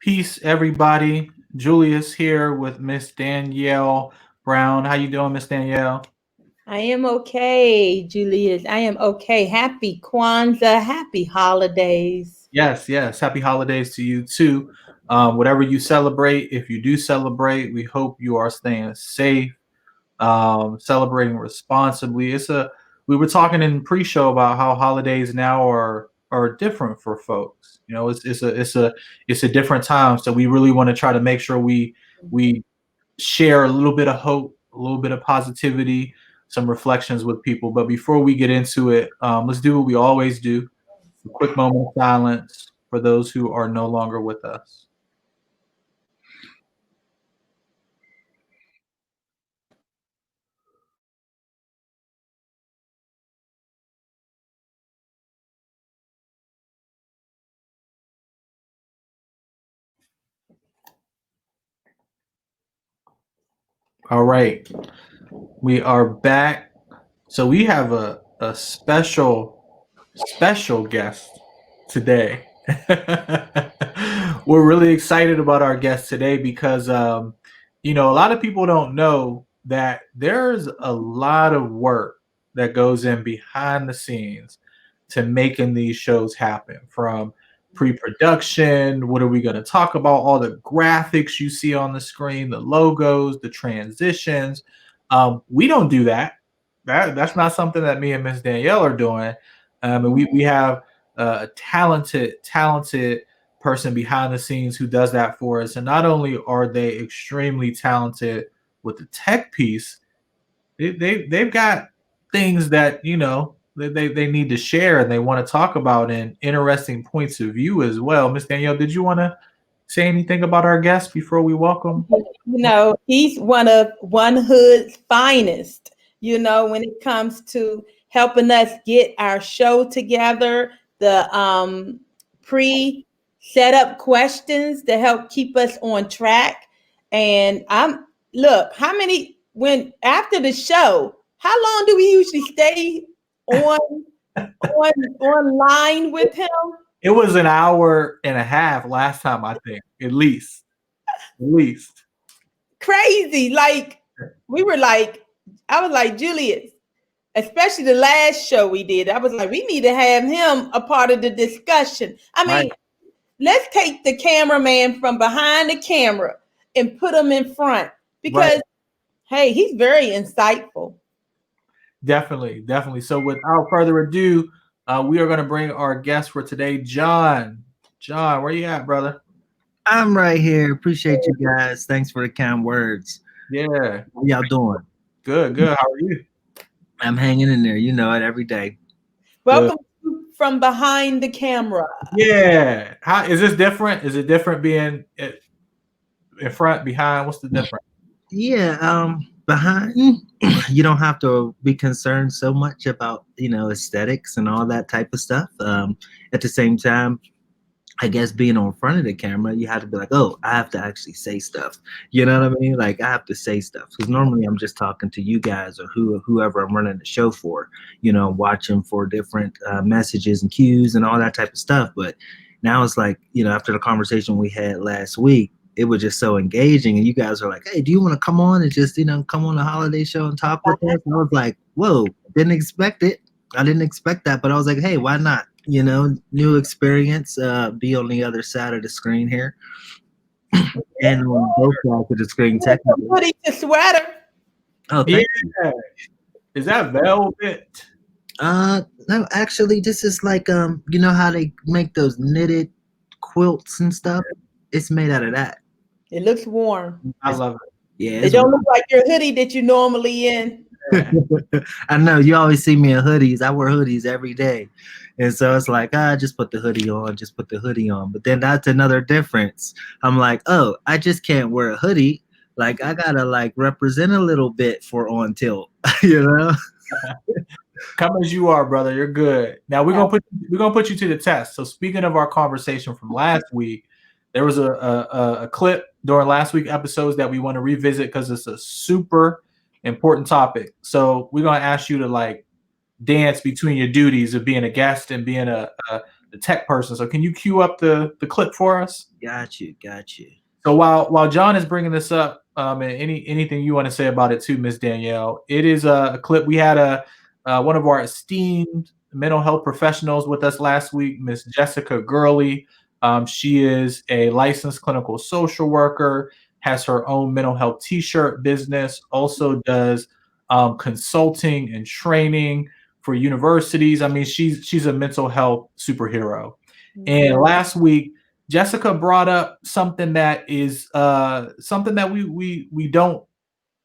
Peace, everybody. Julius here with Miss Dannielle Brown. How you doing, Miss Dannielle? I am okay, Julius. I am okay. Happy Kwanzaa. Happy holidays. Yes, yes. Happy holidays to you too. Whatever you celebrate, if you do celebrate, we hope you are staying safe, celebrating responsibly. We were talking in pre-show about how holidays now are different for folks. You know, it's a different time. So we really want to try to make sure we share a little bit of hope, a little bit of positivity, some reflections with people. But before we get into it, let's do what we always do: a quick moment of silence for those who are no longer with us. All right, we are back. So we have a special guest today. We're really excited about our guest today because a lot of people don't know that there's a lot of work that goes in behind the scenes to making these shows happen, from pre-production, what are we going to talk about, all the graphics you see on the screen, the logos, the transitions. We don't do that. That's not something that me and Miss Dannielle are doing. And we have a talented person behind the scenes who does that for us. And not only are they extremely talented with the tech piece, they've got things that they need to share and they want to talk about, and interesting points of view as well. Miss Dannielle, did you want to say anything about our guest before we welcome? He's one of One Hood's finest, when it comes to helping us get our show together, the pre set up questions to help keep us on track. And look, how many, when after the show, how long do we usually stay on online with him? It was an hour and a half last time, I think, at least. Crazy. Like, I was like, Julius, especially the last show we did, I was like, we need to have him a part of the discussion. I mean, Right. Let's take the cameraman from behind the camera and put him in front because, hey, he's very insightful. Definitely. So without further ado, we are going to bring our guest for today, John. John, where you at, brother? I'm right here. Appreciate you guys. Thanks for the kind words. Yeah. How y'all doing? Good. How are you? I'm hanging in there. You know it every day. Welcome from behind the camera. Yeah. How is this different? Is it different being in front, behind? What's the difference? Yeah, behind you don't have to be concerned so much about, aesthetics and all that type of stuff. At the same time, I guess being on front of the camera, you have to be like, oh, I have to actually say stuff. You know what I mean? Like I have to say stuff because normally I'm just talking to you guys or whoever I'm running the show for, watching for different messages and cues and all that type of stuff. But now it's like, after the conversation we had last week, it was just so engaging. And you guys are like, hey, do you want to come on and just, come on the holiday show and talk with us? And I was like, whoa, didn't expect it. I didn't expect that, but I was like, hey, why not? New experience, be on the other side of the screen here. And on both sides of the screen, technically. Putting the sweater. Oh, thank you. Is that velvet? No, actually, this is like, you know how they make those knitted quilts and stuff? It's made out of that. It looks warm. I love it. Yeah. It don't look like your hoodie that you normally in. I know you always see me in hoodies. I wear hoodies every day. And so it's like, just put the hoodie on. But then that's another difference. I'm like, oh, I just can't wear a hoodie. Like I gotta like represent a little bit for On Tilt, Come as you are, brother. You're good. Now we're gonna put you to the test. So speaking of our conversation from last week, there was a clip during last week's episodes that we want to revisit because it's a super important topic. So we're gonna ask you to like dance between your duties of being a guest and being a tech person. So can you cue up the clip for us? Got you. So while John is bringing this up, and anything you want to say about it too, Miss Dannielle, it is a clip. We had one of our esteemed mental health professionals with us last week, Miss Jessica Gurley. She is a licensed clinical social worker, has her own mental health T-shirt business, also does consulting and training for universities. I mean, she's a mental health superhero. And last week, Jessica brought up something that is something that we don't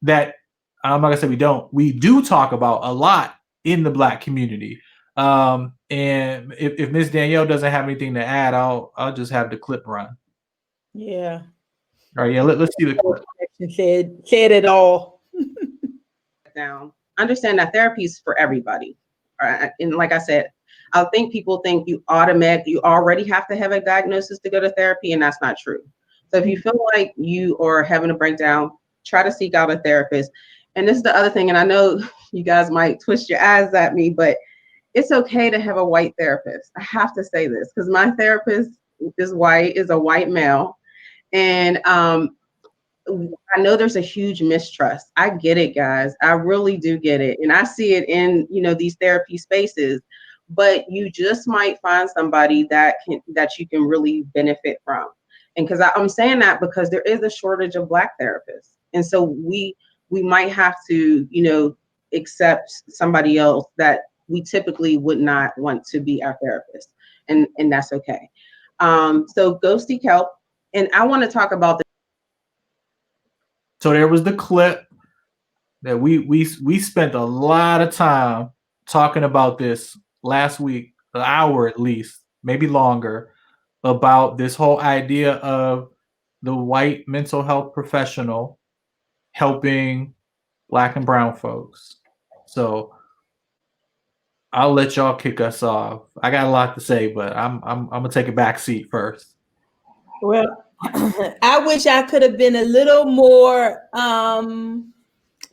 that I'm not gonna say we do talk about a lot in the Black community. And if Miss Dannielle doesn't have anything to add, I'll just have the clip run. Yeah. All right, yeah, let's see the clip. Said it all. Down. Understand that therapy is for everybody. And like I said, I think people think you already have to have a diagnosis to go to therapy, and that's not true. So if you feel like you are having a breakdown, try to seek out a therapist. And this is the other thing, and I know you guys might twist your eyes at me, but it's okay to have a white therapist. I have to say this because my therapist is a white male. And I know there's a huge mistrust. I get it, guys. I really do get it. And I see it in, these therapy spaces, but you just might find somebody that you can really benefit from. And because I'm saying that because there is a shortage of Black therapists. And so we might have to, accept somebody else that we typically would not want to be our therapist. And that's okay. So go seek help. And I want to talk about So there was the clip that we spent a lot of time talking about this last week, an hour at least, maybe longer, about this whole idea of the white mental health professional helping Black and brown folks. So I'll let y'all kick us off. I got a lot to say, but I'm gonna take a back seat first. Well, I wish I could have been a little more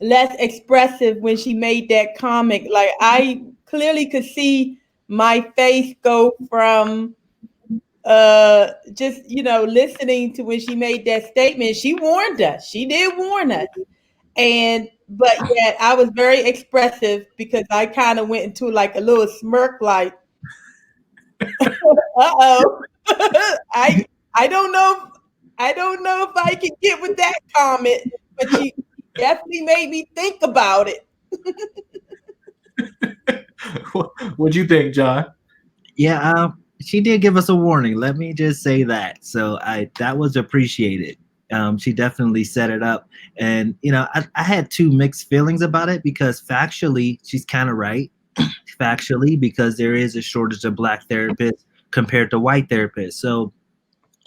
less expressive when she made that comment. Like I clearly could see my face go from just listening to when she made that statement. She warned us. She did warn us. But yet I was very expressive because I kind of went into like a little smirk like uh-oh. I don't know if I can get with that comment, but she definitely made me think about it. What'd you think, John? Yeah, she did give us a warning. Let me just say that. So that was appreciated. She definitely set it up. And, I had two mixed feelings about it because factually, she's kind of right. Factually, because there is a shortage of Black therapists compared to white therapists. So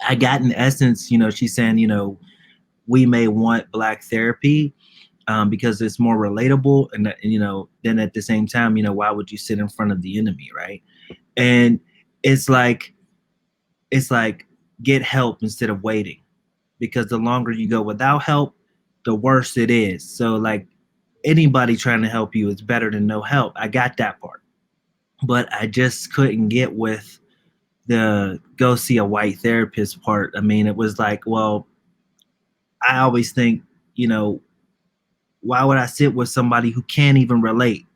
I got in essence, she's saying, we may want Black therapy because it's more relatable. And, then at the same time, why would you sit in front of the enemy, right? And it's like get help instead of waiting, because the longer you go without help, the worse it is. So like anybody trying to help you is better than no help. I got that part, but I just couldn't get with the go see a white therapist part. I mean, it was like, well, I always think, why would I sit with somebody who can't even relate?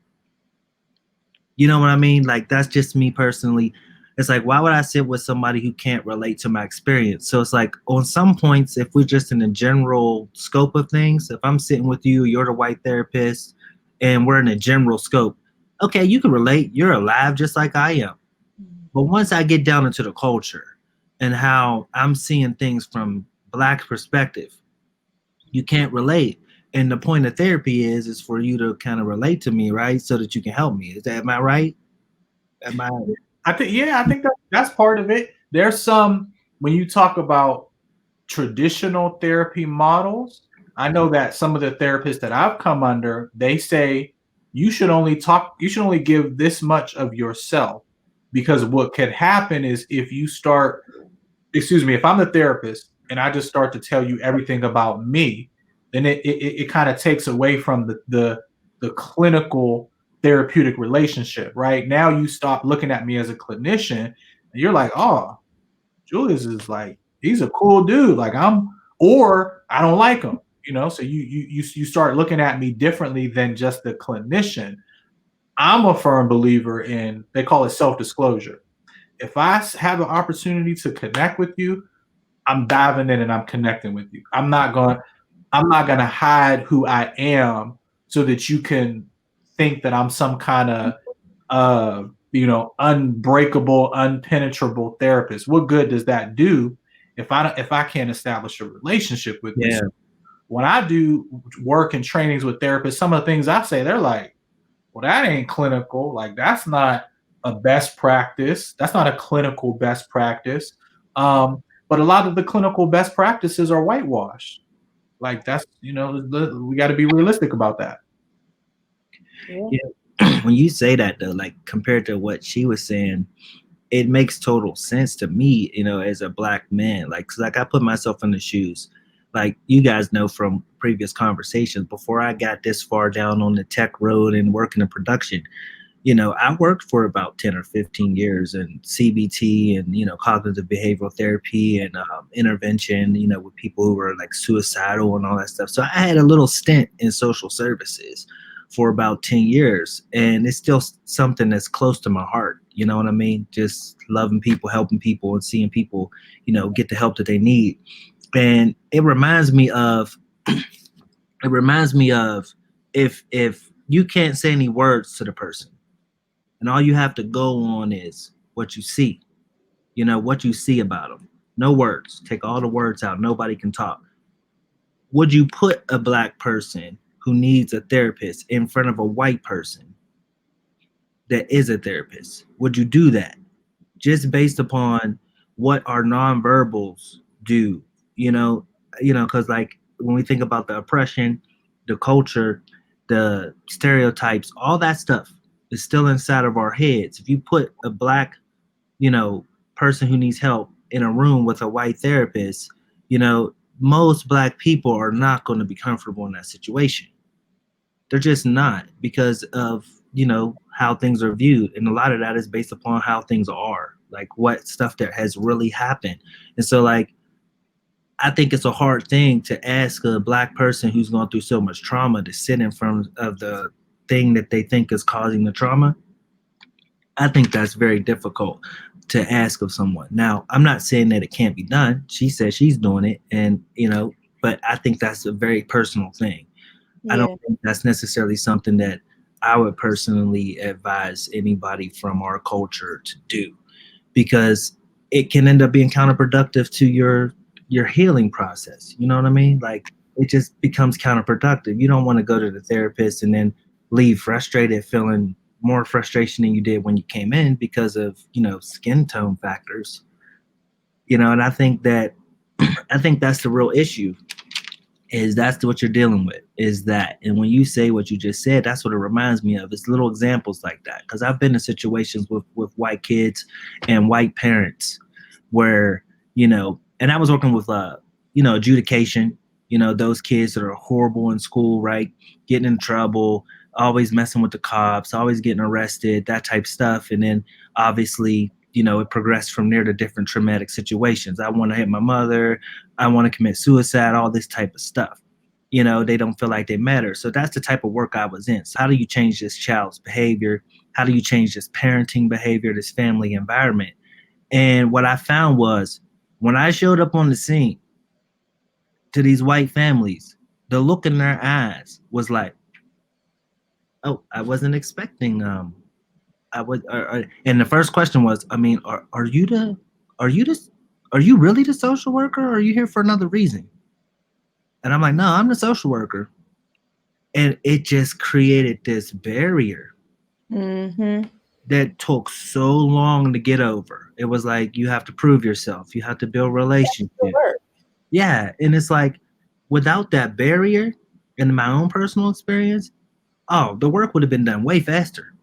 You know what I mean? Like, that's just me personally. It's like, why would I sit with somebody who can't relate to my experience? So it's like, on some points, if we're just in a general scope of things, if I'm sitting with you, you're the white therapist, and we're in a general scope, okay, you can relate. You're alive just like I am. But once I get down into the culture and how I'm seeing things from Black perspective, you can't relate. And the point of therapy is for you to kind of relate to me, right? So that you can help me. Am I right? I think that's part of it. There's some, when you talk about traditional therapy models, I know that some of the therapists that I've come under, they say you should only give this much of yourself, because what could happen is if I'm the therapist and I just start to tell you everything about me, then it kind of takes away from the clinical therapeutic relationship, right? Now you stop looking at me as a clinician and you're like, oh, Julius is like, he's a cool dude. Like or I don't like him. So you start looking at me differently than just the clinician. I'm a firm believer in, they call it self-disclosure. If I have an opportunity to connect with you, I'm diving in and I'm connecting with you. I'm not going to hide who I am so that you can think that I'm some kind of unbreakable, unpenetrable therapist. What good does that do if I can't establish a relationship with you? Yeah. So when I do work and trainings with therapists, some of the things I say, they're like, well, that ain't clinical. Like, that's not a best practice. That's not a clinical best practice. But a lot of the clinical best practices are whitewashed. Like, that's, we got to be realistic about that. Yeah. When you say that though, like compared to what she was saying, it makes total sense to me, as a Black man. Like, 'cause, like, I put myself in the shoes. Like, you guys know from previous conversations, before I got this far down on the tech road and working in production, I worked for about 10 or 15 years in CBT and, cognitive behavioral therapy and intervention, with people who were like suicidal and all that stuff. So I had a little stint in social services for about 10 years. And it's still something that's close to my heart. You know what I mean? Just loving people, helping people, and seeing people, get the help that they need. And it reminds me of if you can't say any words to the person, and all you have to go on is what you see, what you see about them. No words. Take all the words out. Nobody can talk. Would you put a Black person who needs a therapist in front of a white person that is a therapist? Would you do that? Just based upon what our nonverbals do, because like when we think about the oppression, the culture, the stereotypes, all that stuff is still inside of our heads. If you put a Black, person who needs help in a room with a white therapist, most Black people are not going to be comfortable in that situation. They're just not, because of, how things are viewed. And a lot of that is based upon how things are, like what stuff that has really happened. And so, like, I think it's a hard thing to ask a Black person who's gone through so much trauma to sit in front of the thing that they think is causing the trauma. I think that's very difficult to ask of someone. Now, I'm not saying that it can't be done. She says she's doing it, and but I think that's a very personal thing. I don't think that's necessarily something that I would personally advise anybody from our culture to do, because it can end up being counterproductive to your healing process. You know what I mean? Like, it just becomes counterproductive. You don't want to go to the therapist and then leave frustrated, feeling more frustration than you did when you came in because of, skin tone factors. And I think that's the real issue. Is that's what you're dealing with, is that. And when you say what you just said, that's what it reminds me of. It's little examples like that. Because I've been in situations with white kids and white parents where, and I was working with, adjudication, those kids that are horrible in school, right? Getting in trouble, always messing with the cops, always getting arrested, that type of stuff. And then obviously, it progressed from there to different traumatic situations. I want to hit my mother. I want to commit suicide, all this type of stuff. They don't feel like they matter. So that's the type of work I was in. So how do you change this child's behavior? How do you change this parenting behavior, this family environment? And what I found was, when I showed up on the scene to these white families, the look in their eyes was like, oh, I wasn't expecting and the first question was, I mean, are you really the social worker, or are you here for another reason? And I'm like, no, I'm the social worker. And it just created this barrier that took so long to get over. It was like, you have to prove yourself. You have to build relationships. Yeah. And it's like, without that barrier, in my own personal experience, the work would have been done way faster.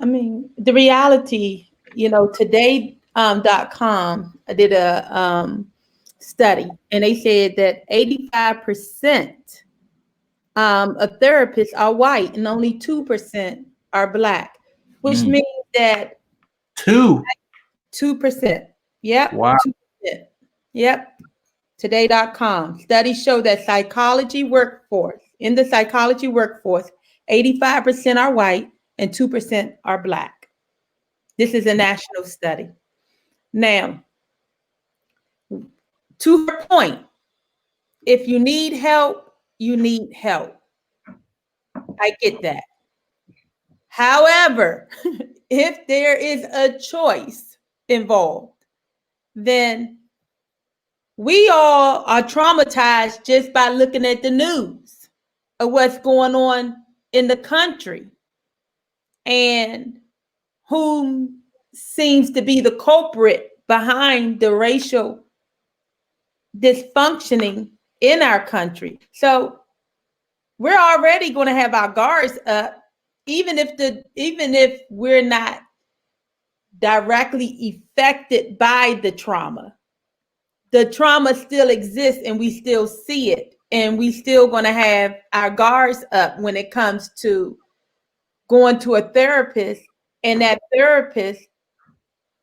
I mean, the reality, today.com did a study, and they said that 85% of therapists are white and only 2% are Black, which means that two. 2%. Yep. Wow. 2%. Yep. Today.com. Studies show that in the psychology workforce, 85% are white and 2% are Black. This is a national study. Now, to her point, if you need help, you need help. I get that. However, if there is a choice involved, then we all are traumatized just by looking at the news of what's going on in the country and who seems to be the culprit behind the racial dysfunctioning in our country. So we're already going to have our guards up, even if we're not directly affected by the trauma. The trauma still exists and we still see it, and we still going to have our guards up when it comes to going to a therapist, and that therapist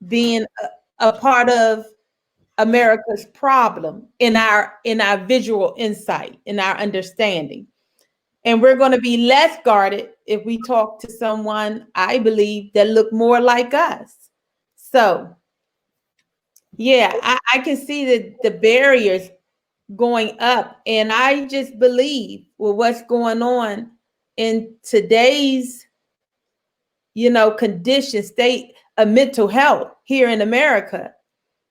being a part of America's problem in our visual insight, in our understanding. And we're going to be less guarded if we talk to someone, I believe, that look more like us. So, yeah, I can see the barriers going up. And I just believe with what's going on in today's, condition, state of mental health here in America,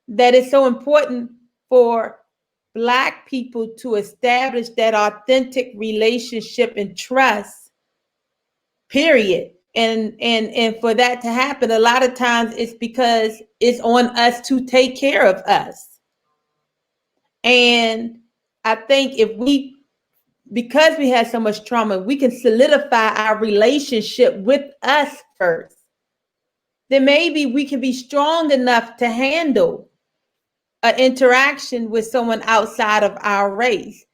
that it's so important for Black people to establish that authentic relationship and trust, period. And for that to happen, a lot of times it's because it's on us to take care of us. And I think because we had so much trauma, we can solidify our relationship with us first. Then maybe we can be strong enough to handle an interaction with someone outside of our race,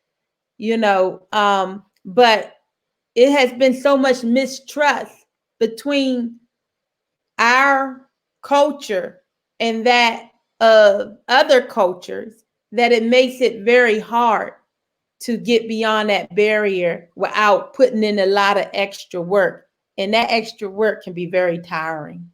but it has been so much mistrust between our culture and that of other cultures that it makes it very hard to get beyond that barrier without putting in a lot of extra work. And that extra work can be very tiring.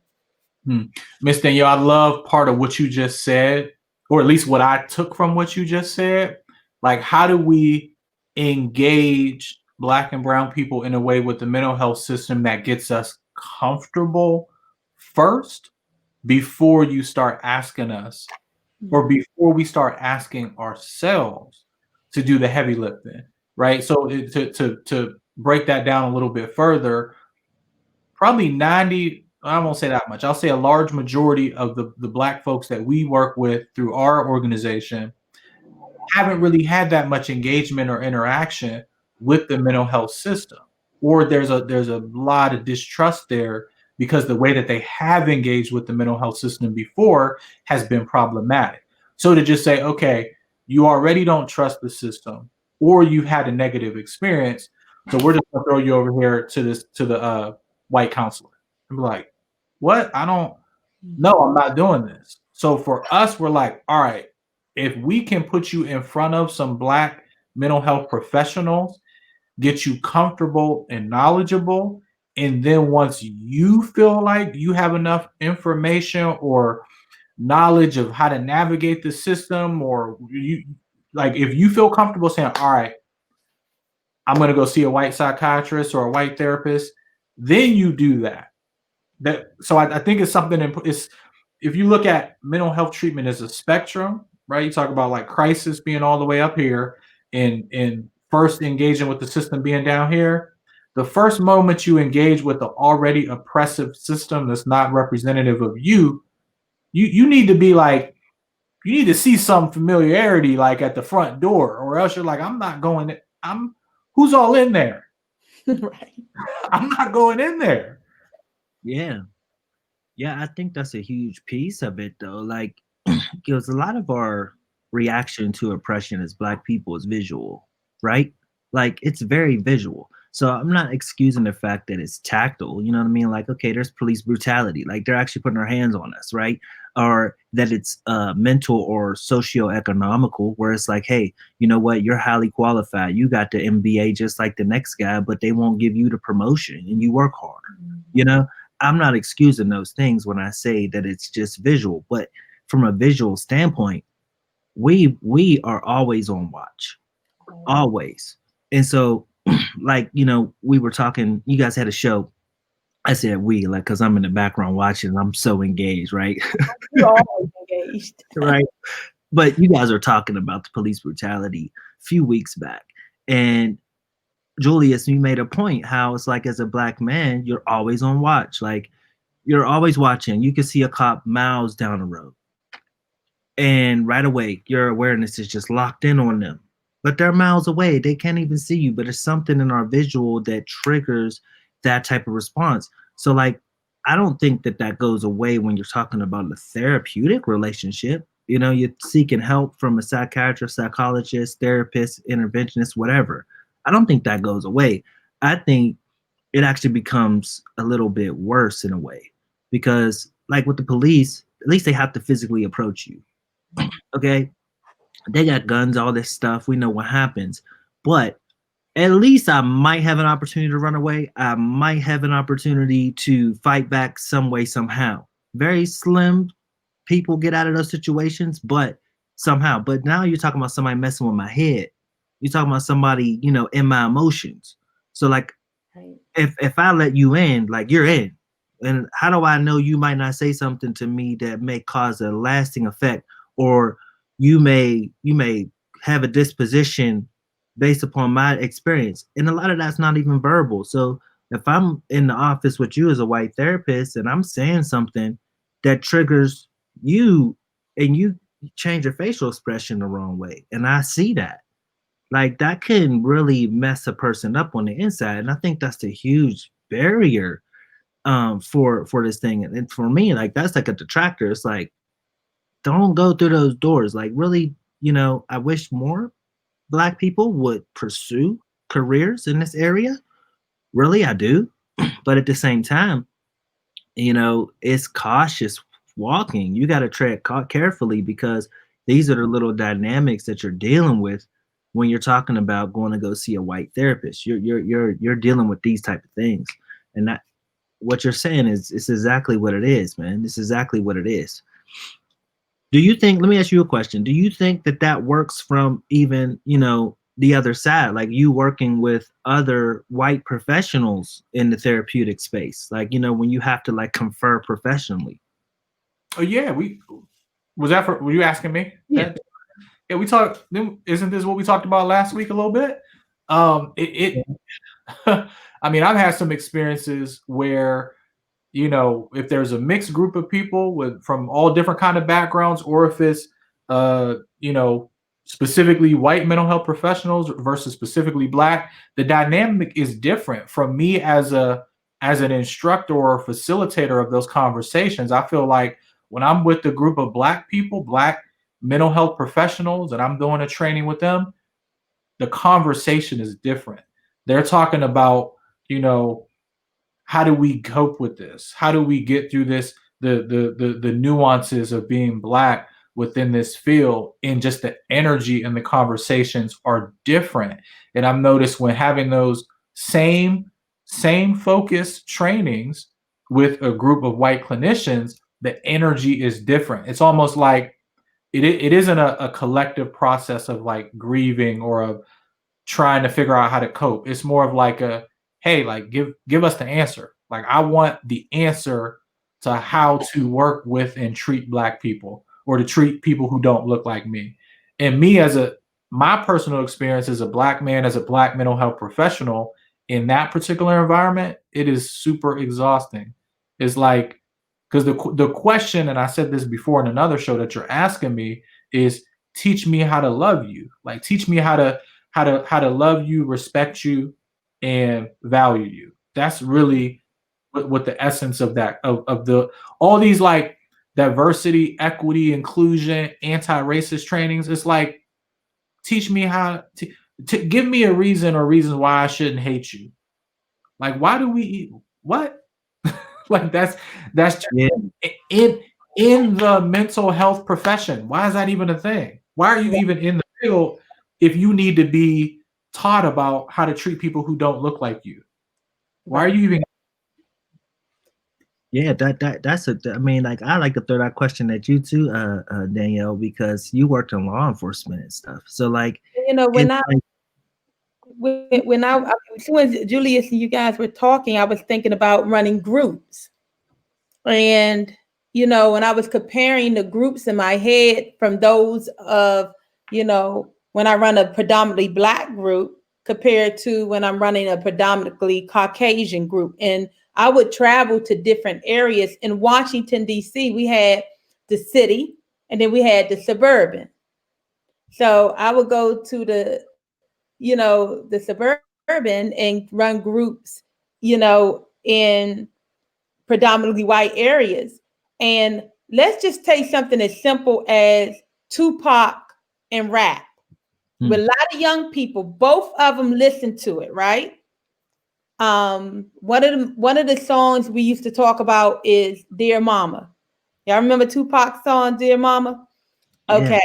Miss Dannielle, I love part of what you just said, or at least what I took from what you just said. Like, how do we engage Black and brown people in a way with the mental health system that gets us comfortable first before you start asking us, or before we start asking ourselves to do the heavy lifting, right? So to break that down a little bit further, probably 90, I won't say that much, I'll say a large majority of the Black folks that we work with through our organization haven't really had that much engagement or interaction with the mental health system, or there's a lot of distrust there because the way that they have engaged with the mental health system before has been problematic. So to just say, okay, you already don't trust the system, or you had a negative experience, so we're just gonna throw you over here to the white counselor and be like, what? I'm not doing this. So for us, we're like, all right, if we can put you in front of some Black mental health professionals, get you comfortable and knowledgeable, and then once you feel like you have enough information or knowledge of how to navigate the system, or if you feel comfortable saying, all right, I'm going to go see a white psychiatrist or a white therapist, then you do that. So I think it's something, if you look at mental health treatment as a spectrum, right? You talk about like crisis being all the way up here and first engaging with the system being down here. The first moment you engage with the already oppressive system that's not representative of you, you need to be like, you need to see some familiarity like at the front door, or else you're like, I'm not going, who's all in there? Right. I'm not going in there. Yeah, I think that's a huge piece of it, though. Like, because a lot of our reaction to oppression as Black people is visual, right? Like, it's very visual. So I'm not excusing the fact that it's tactile. You know what I mean? Like, okay, there's police brutality. Like, they're actually putting their hands on us, right? or that it's mental or socio-economical, where it's like, hey, you know what, you're highly qualified, you got the MBA just like the next guy, but they won't give you the promotion and you work hard. You know, I'm not excusing those things when I say that it's just visual, but from a visual standpoint, we are always on watch, always. And so, like, you know, we were talking, you guys had a show. I said we, like, because I'm in the background watching and I'm so engaged, right? You're always engaged. Right. But you guys are talking about the police brutality a few weeks back. And Julius, you made a point how it's like, as a Black man, you're always on watch. Like, you're always watching. You can see a cop miles down the road. And right away, your awareness is just locked in on them. But they're miles away. They can't even see you. But there's something in our visual that triggers that type of response. So, like, I don't think that that goes away when you're talking about a therapeutic relationship. You know, you're seeking help from a psychiatrist, psychologist, therapist, interventionist, whatever. I don't think that goes away. I think it actually becomes a little bit worse in a way, because, like, with the police, at least they have to physically approach you. Okay, they got guns, all this stuff. We know what happens, but at least I might have an opportunity to run away. I might have an opportunity to fight back some way, somehow. Very slim people get out of those situations, but somehow. But now you're talking about somebody messing with my head. You're talking about somebody, you know, in my emotions. So, like, Right. if I let you in, like, you're in. And how do I know you might not say something to me that may cause a lasting effect, or you may have a disposition based upon my experience? And a lot of that's not even verbal. So if I'm in the office with you as a white therapist and I'm saying something that triggers you, and you change your facial expression the wrong way, and I see that, like, that can really mess a person up on the inside. And I think that's the huge barrier for this thing. And for me, like, that's like a detractor. It's like, don't go through those doors. Like, really, you know, I wish more Black people would pursue careers in this area. Really, I do. But at the same time, you know, it's cautious walking. You got to tread carefully, because these are the little dynamics that you're dealing with when you're talking about going to go see a white therapist. You're dealing with these type of things, and that, what you're saying is, it's exactly what it is, man. It's exactly what it is. Do you think, let me ask you a question. Do you think that that works from even, you know, the other side, like you working with other white professionals in the therapeutic space? Like, you know, when you have to, like, confer professionally. Oh yeah, were you asking me? Yeah. Yeah, we talked. Isn't this what we talked about last week a little bit? I mean, I've had some experiences where, you know, if there's a mixed group of people from all different kind of backgrounds, or if it's you know, specifically white mental health professionals versus specifically Black, the dynamic is different. From me as an instructor or facilitator of those conversations, I feel like when I'm with a group of Black people, Black mental health professionals, and I'm doing a training with them, the conversation is different. They're talking about, you know, how do we cope with this? How do we get through this? The nuances of being Black within this field, and just the energy and the conversations are different. And I've noticed when having those same focus trainings with a group of white clinicians, the energy is different. It's almost like it isn't a collective process of like grieving or of trying to figure out how to cope. It's more of like a, hey, like give us the answer. Like, I want the answer to how to work with and treat Black people, or to treat people who don't look like me. And me, my personal experience as a Black man, as a Black mental health professional in that particular environment, it is super exhausting. It's like, because the question, and I said this before in another show that you're asking me, is teach me how to love you. Like, teach me how to love you, respect you, and value you. That's really what the essence of that of the all these like diversity, equity, inclusion, anti-racist trainings. It's like, teach me how to give me a reason or reasons why I shouldn't hate you. Like, why do we what? Like, that's Yeah. in in the mental health profession. Why is that even a thing? Why are you even in the field if you need to be taught about how to treat people who don't look like you? Why are you even? Yeah, that's a. I mean, like I like to throw that question at you too, Dannielle, because you worked in law enforcement and stuff. So like, You know, it's like, when Julius and you guys were talking, I was thinking about running groups. And, you know, when I was comparing the groups in my head from those of, you know, when I run a predominantly Black group compared to when I'm running a predominantly Caucasian group. And I would travel to different areas. In Washington, D.C., we had the city and then we had the suburban. So I would go to the, you know, the suburban and run groups, you know, in predominantly white areas. And let's just take something as simple as Tupac and rap. With a lot of young people, both of them listen to it, right? One of the songs we used to talk about is Dear Mama. Y'all remember Tupac's song, Dear Mama? Okay. yeah.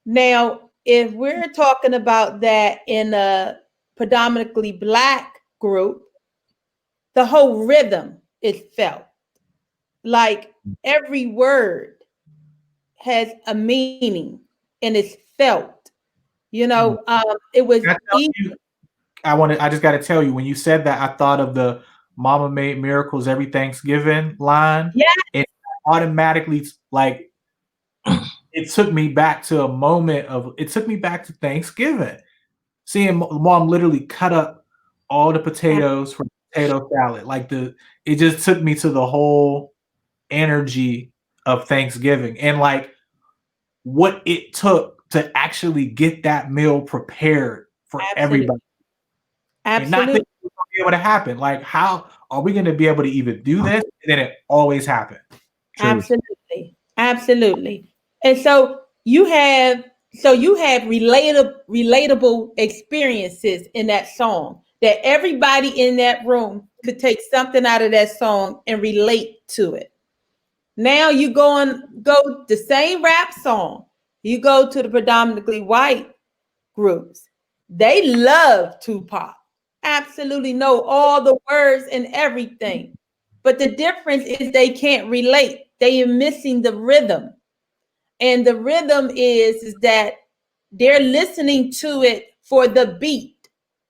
Now, if we're talking about that in a predominantly Black group, the whole rhythm is felt. Like every word has a meaning and it's felt. You know, it was easy. I just got to tell you, when you said that, I thought of the "Mama Made Miracles Every Thanksgiving" line. Yeah, It automatically, like, it took me back to a moment of. It took me back to Thanksgiving, seeing mom literally cut up all the potatoes for potato salad. Like it just took me to the whole energy of Thanksgiving and like what it took to actually get that meal prepared for everybody. And not absolutely. think it's gonna be able to happen. Like, how are we gonna be able to even do this? And then it always happened. True. Absolutely. Absolutely. And you have relatable experiences in that song that everybody in that room could take something out of that song and relate to it. Now you go the same rap song. You go to the predominantly white groups. They love Tupac. Absolutely know all the words and everything. But the difference is they can't relate. They are missing the rhythm. And the rhythm is that they're listening to it for the beat.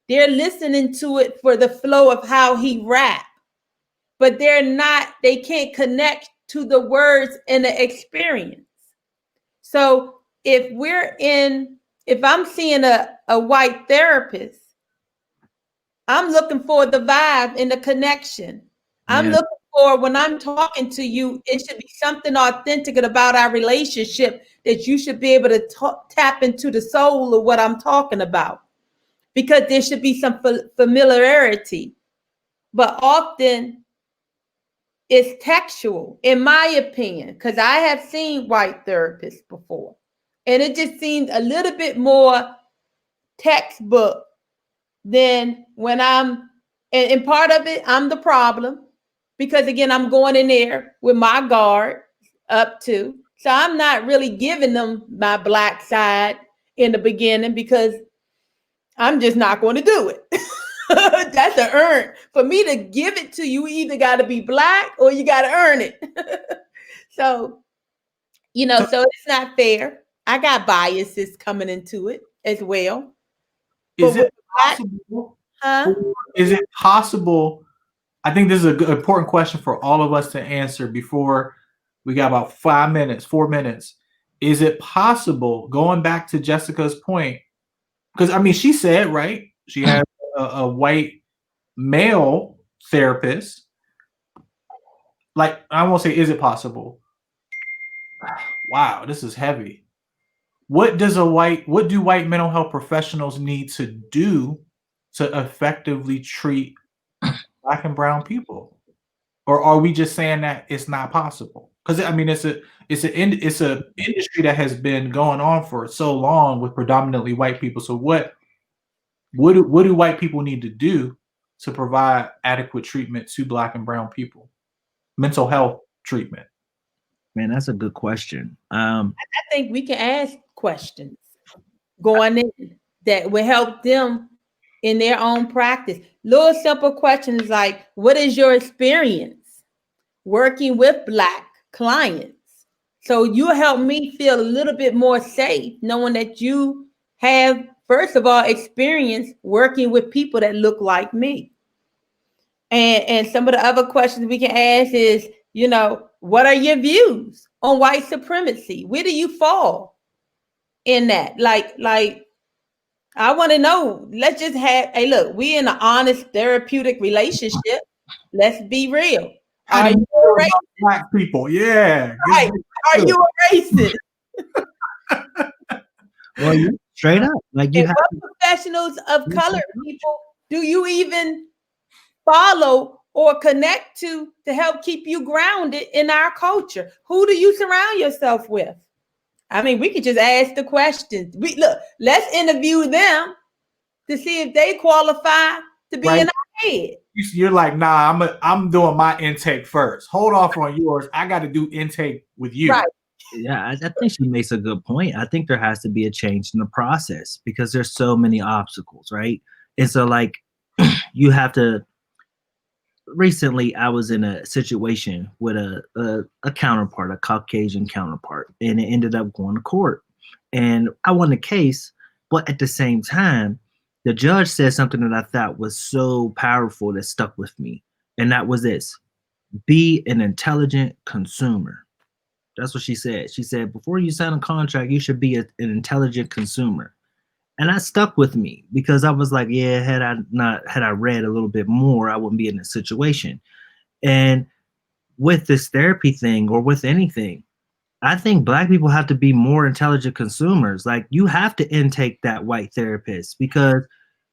They're listening to it for the flow of how he rap. But they can't connect to the words and the experience. So if I'm seeing a white therapist, I'm looking for the vibe and the connection. I'm looking for, when I'm talking to you, it should be something authentic about our relationship that you should be able to tap into the soul of what I'm talking about, because there should be some familiarity. But often it's textual, in my opinion, because I have seen white therapists before, and it just seemed a little bit more textbook than when and part of it, I'm the problem, because again, I'm going in there with my guard up too. So I'm not really giving them my Black side in the beginning because I'm just not going to do it. That's an earn. For me to give it to you, either got to be Black or you got to earn it. So, so it's not fair. I got biases coming into it as well. Is it possible? Is it possible? I think this is an important question for all of us to answer before we got about 4 minutes. Is it possible, going back to Jessica's point, because I mean, she said, right, she has a white male therapist. Like, I won't say, is it possible? Wow, this is heavy. What do white mental health professionals need to do to effectively treat Black and brown people? Or are we just saying that it's not possible? Because I mean, it's an industry that has been going on for so long with predominantly white people. So what do white people need to do to provide adequate treatment to Black and brown people? Mental health treatment. Man, that's a good question. I think we can ask questions going in that will help them in their own practice. Little simple questions like, what is your experience working with Black clients? So you help me feel a little bit more safe knowing that you have, first of all, experience working with people that look like me. And some of the other questions we can ask is, what are your views on white supremacy? Where do you fall in that? Like I want to know. Let's just have, hey, look, we in an honest therapeutic relationship. Let's be real. How Are do you you feel a racist? about Black people? Yeah. Right. Are you a racist? Well, you straight up, like you And have. what professionals of color people do you even follow or connect to help keep you grounded in our culture? Who do you surround yourself with? I mean, we could just ask the questions. Let's interview them to see if they qualify to be Right. in our head. You're like, nah, I'm doing my intake first. Hold off on yours. I got to do intake with you. Right. Yeah, I think she makes a good point. I think there has to be a change in the process because there's so many obstacles, right? And so, like, you have to. Recently, I was in a situation with a counterpart, a Caucasian counterpart, and it ended up going to court. And I won the case, but at the same time, the judge said something that I thought was so powerful that stuck with me, and that was this: be an intelligent consumer. That's what she said. She said, before you sign a contract, you should be an intelligent consumer. And that stuck with me because I was like, yeah, had I read a little bit more, I wouldn't be in this situation. And with this therapy thing or with anything, I think Black people have to be more intelligent consumers. Like, you have to intake that white therapist because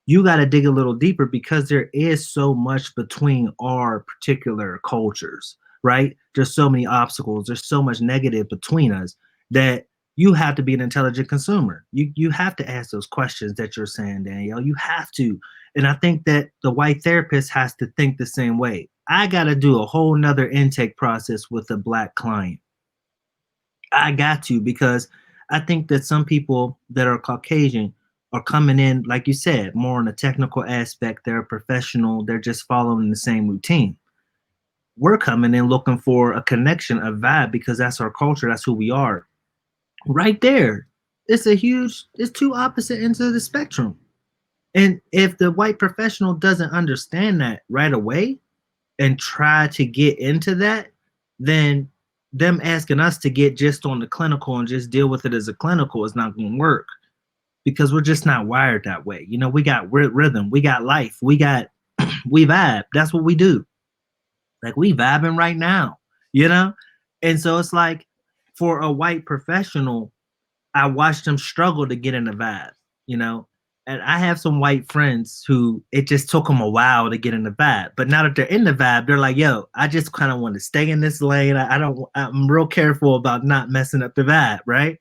you got to dig a little deeper because there is so much between our particular cultures, right? There's so many obstacles. There's so much negative between us that you have to be an intelligent consumer. You have to ask those questions that you're saying, Dannielle. You have to. And I think that the white therapist has to think the same way. I got to do a whole nother intake process with a Black client. I got to, because I think that some people that are Caucasian are coming in, like you said, more on a technical aspect. They're a professional. They're just following the same routine. We're coming in looking for a connection, a vibe, because that's our culture. That's who we are. Right there. It's two opposite ends of the spectrum. And if the white professional doesn't understand that right away and try to get into that, then them asking us to get just on the clinical and just deal with it as a clinical is not going to work because we're just not wired that way. We got rhythm, we got life, we vibe. That's what we do. Like, we vibing right now, And so it's like, for a white professional, I watched them struggle to get in the vibe, And I have some white friends who it just took them a while to get in the vibe. But now that they're in the vibe, they're like, yo, I just kind of want to stay in this lane. I'm real careful about not messing up the vibe, right?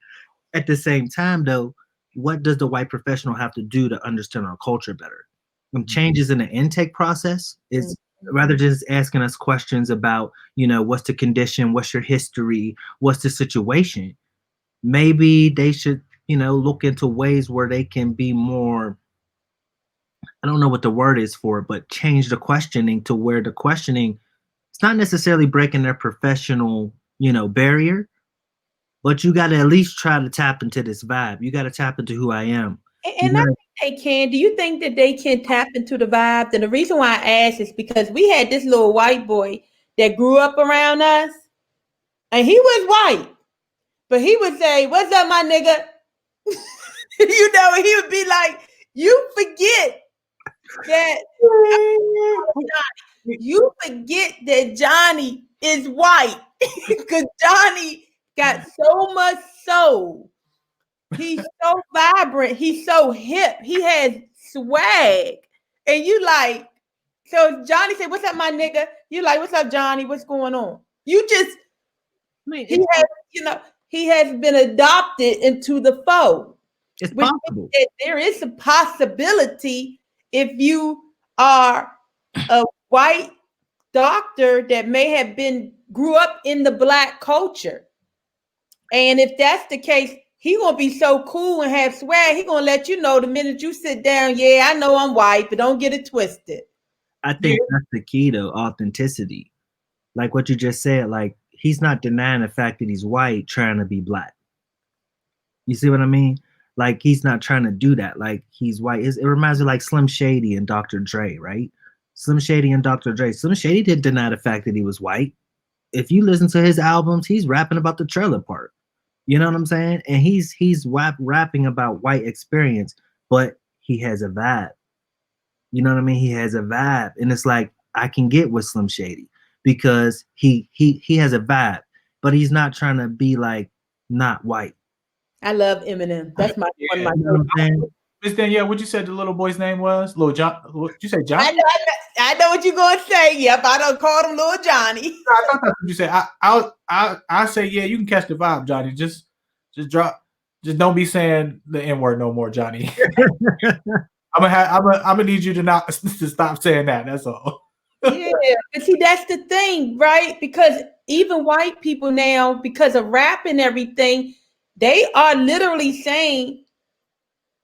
At the same time, though, what does the white professional have to do to understand our culture better? Some changes in the intake process is rather just asking us questions about, what's the condition, what's your history, what's the situation. Maybe they should, look into ways where they can be more, I don't know what the word is for it, but change the questioning to where the questioning, it's not necessarily breaking their professional, barrier, but you got to at least try to tap into this vibe. You got to tap into who I am. And I think they can. Do you think that they can tap into the vibe? And the reason why I asked is because we had this little white boy that grew up around us, and he was white, but he would say, "What's up, my nigga?" He would be like, "You forget that you forget that Johnny is white because Johnny got so much soul. He's so vibrant. He's so hip. He has swag." And you like, so Johnny said, "What's up, my nigga?" You like, "What's up, Johnny? What's going on?" You just, he has been adopted into the fold. It's possible. There is a possibility if you are a white doctor that may have grew up in the Black culture. And if that's the case, he gonna be so cool and have swag. He gonna let you know the minute you sit down. Yeah, I know I'm white, but don't get it twisted. I think that's the key to authenticity. Like what you just said, like he's not denying the fact that he's white trying to be black. You see what I mean? Like he's not trying to do that. Like he's white. It reminds me like Slim Shady and Dr. Dre, right? Slim Shady and Dr. Dre. Slim Shady didn't deny the fact that he was white. If you listen to his albums, he's rapping about the trailer park. You know what I'm saying? And he's rapping about white experience, but he has a vibe. You know what I mean? He has a vibe, and it's like I can get with Slim Shady because he has a vibe, but he's not trying to be like not white. I love Eminem. That's my one of my. You know what I'm saying? Miss Dannielle, what you said the little boy's name was? Little John. What you say, John? I know what you're gonna say. Yep, I don't call him Little Johnny. I thought that's what you said. I say, yeah, you can catch the vibe, Johnny. Just drop. Just don't be saying the N-word no more, Johnny. I'm gonna need you to stop saying that. That's all. Yeah, but see, that's the thing, right? Because even white people now, because of rap and everything, they are literally saying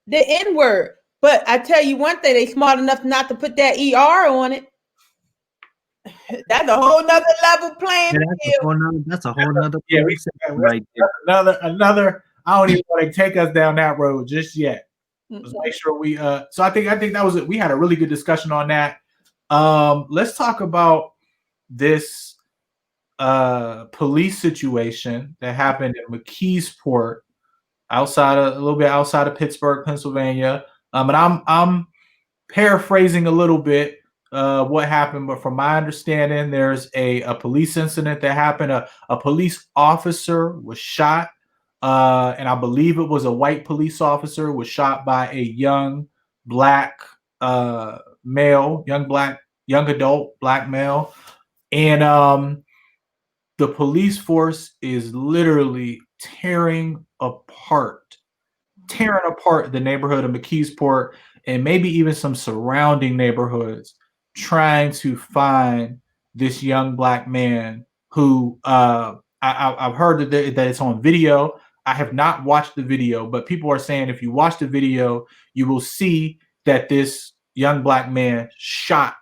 the N-word. But I tell you one thing, they smart enough not to put that ER on it. That's a whole nother level playing field. That's a whole nother right there. Another. I don't even want to take us down that road just yet. Let's make sure we so I think that was it. We had a really good discussion on that. Let's talk about this police situation that happened in McKeesport, a little bit outside of Pittsburgh, Pennsylvania. And I'm paraphrasing a little bit what happened, but from my understanding, there's a police incident that happened. A police officer was shot. And I believe it was a white police officer was shot by a young black male, young adult black male. And the police force is literally tearing apart the neighborhood of McKeesport and maybe even some surrounding neighborhoods, trying to find this young black man who I've heard that it's on video. I have not watched the video, but people are saying if you watch the video, you will see that this young black man shot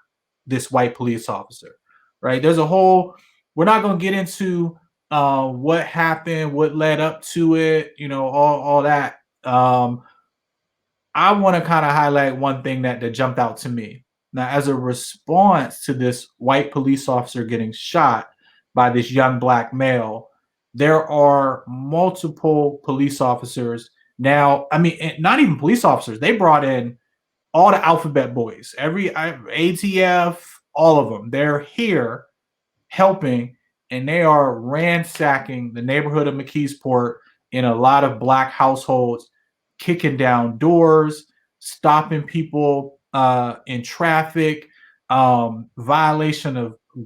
this white police officer, right? There's a whole, we're not going to get into what happened, what led up to it, all that. I want to kind of highlight one thing that jumped out to me. Now, as a response to this white police officer getting shot by this young black male, there are multiple police officers now. I mean, not even police officers. They brought in all the alphabet boys, every ATF, all of them. They're here helping, and they are ransacking the neighborhood of McKeesport in a lot of black households, kicking down doors, stopping people in traffic,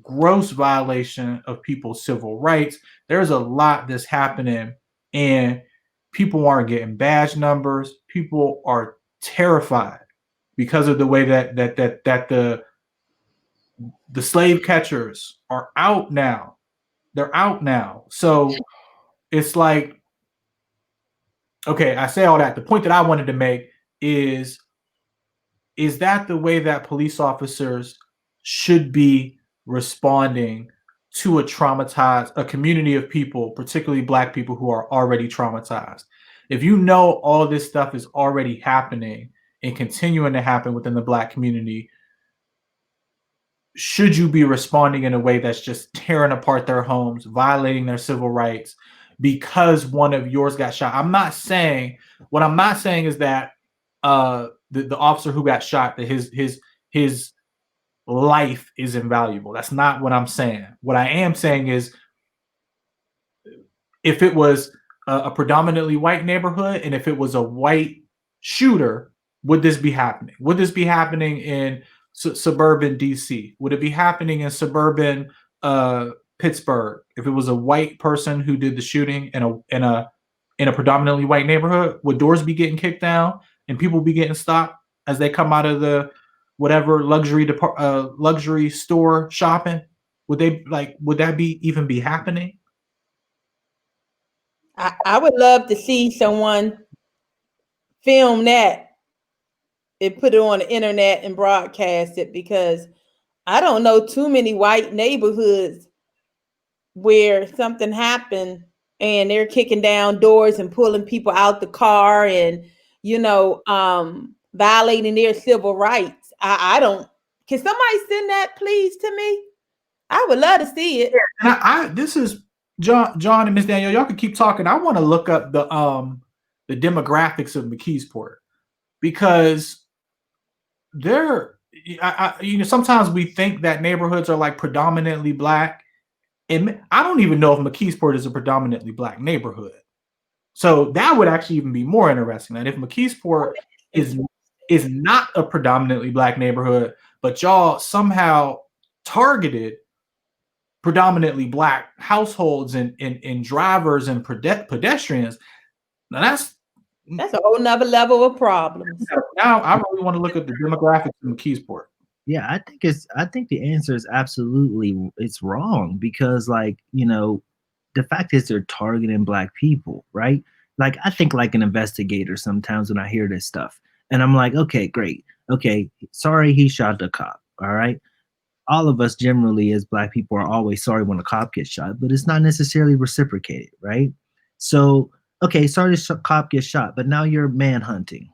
gross violation of people's civil rights. There's a lot that's happening, and people aren't getting badge numbers. People are terrified because of the way that the slave catchers are out now. They're out now. So it's like, okay, I say all that. The point that I wanted to make is that the way that police officers should be responding to a community of people, particularly black people who are already traumatized? If you know all this stuff is already happening and continuing to happen within the black community, should you be responding in a way that's just tearing apart their homes, violating their civil rights because one of yours got shot? What I'm not saying is that the officer who got shot, that his life is invaluable. That's not what I'm saying. What I am saying is, if it was a predominantly white neighborhood and if it was a white shooter, would this be happening? Would this be happening in suburban DC? Would it be happening in suburban Pittsburgh if it was a white person who did the shooting in a predominantly white neighborhood? Would doors be getting kicked down and people be getting stopped as they come out of the whatever luxury store shopping? Would that even be happening? I would love to see someone film that and put it on the internet and broadcast it, because I don't know too many white neighborhoods where something happened and they're kicking down doors and pulling people out the car and, violating their civil rights. I don't. Can somebody send that please to me? I would love to see it. And this is John and Miss Dannielle. Y'all can keep talking. I want to look up the demographics of McKeesport, because sometimes we think that neighborhoods are like predominantly black, and I don't even know if McKeesport is a predominantly black neighborhood. So that would actually even be more interesting. That if McKeesport is not a predominantly black neighborhood, but y'all somehow targeted predominantly black households and drivers and pedestrians. Now that's a whole nother level of problems. Now I really want to look at the demographics of McKeesport. Yeah, I think the answer is absolutely it's wrong, because the fact is they're targeting black people, right? Like, I think like an investigator sometimes when I hear this stuff, and I'm like, okay, great. Okay, sorry he shot the cop. All right. All of us generally as black people are always sorry when a cop gets shot, but it's not necessarily reciprocated, right? So, okay, sorry the cop gets shot, but now you're manhunting.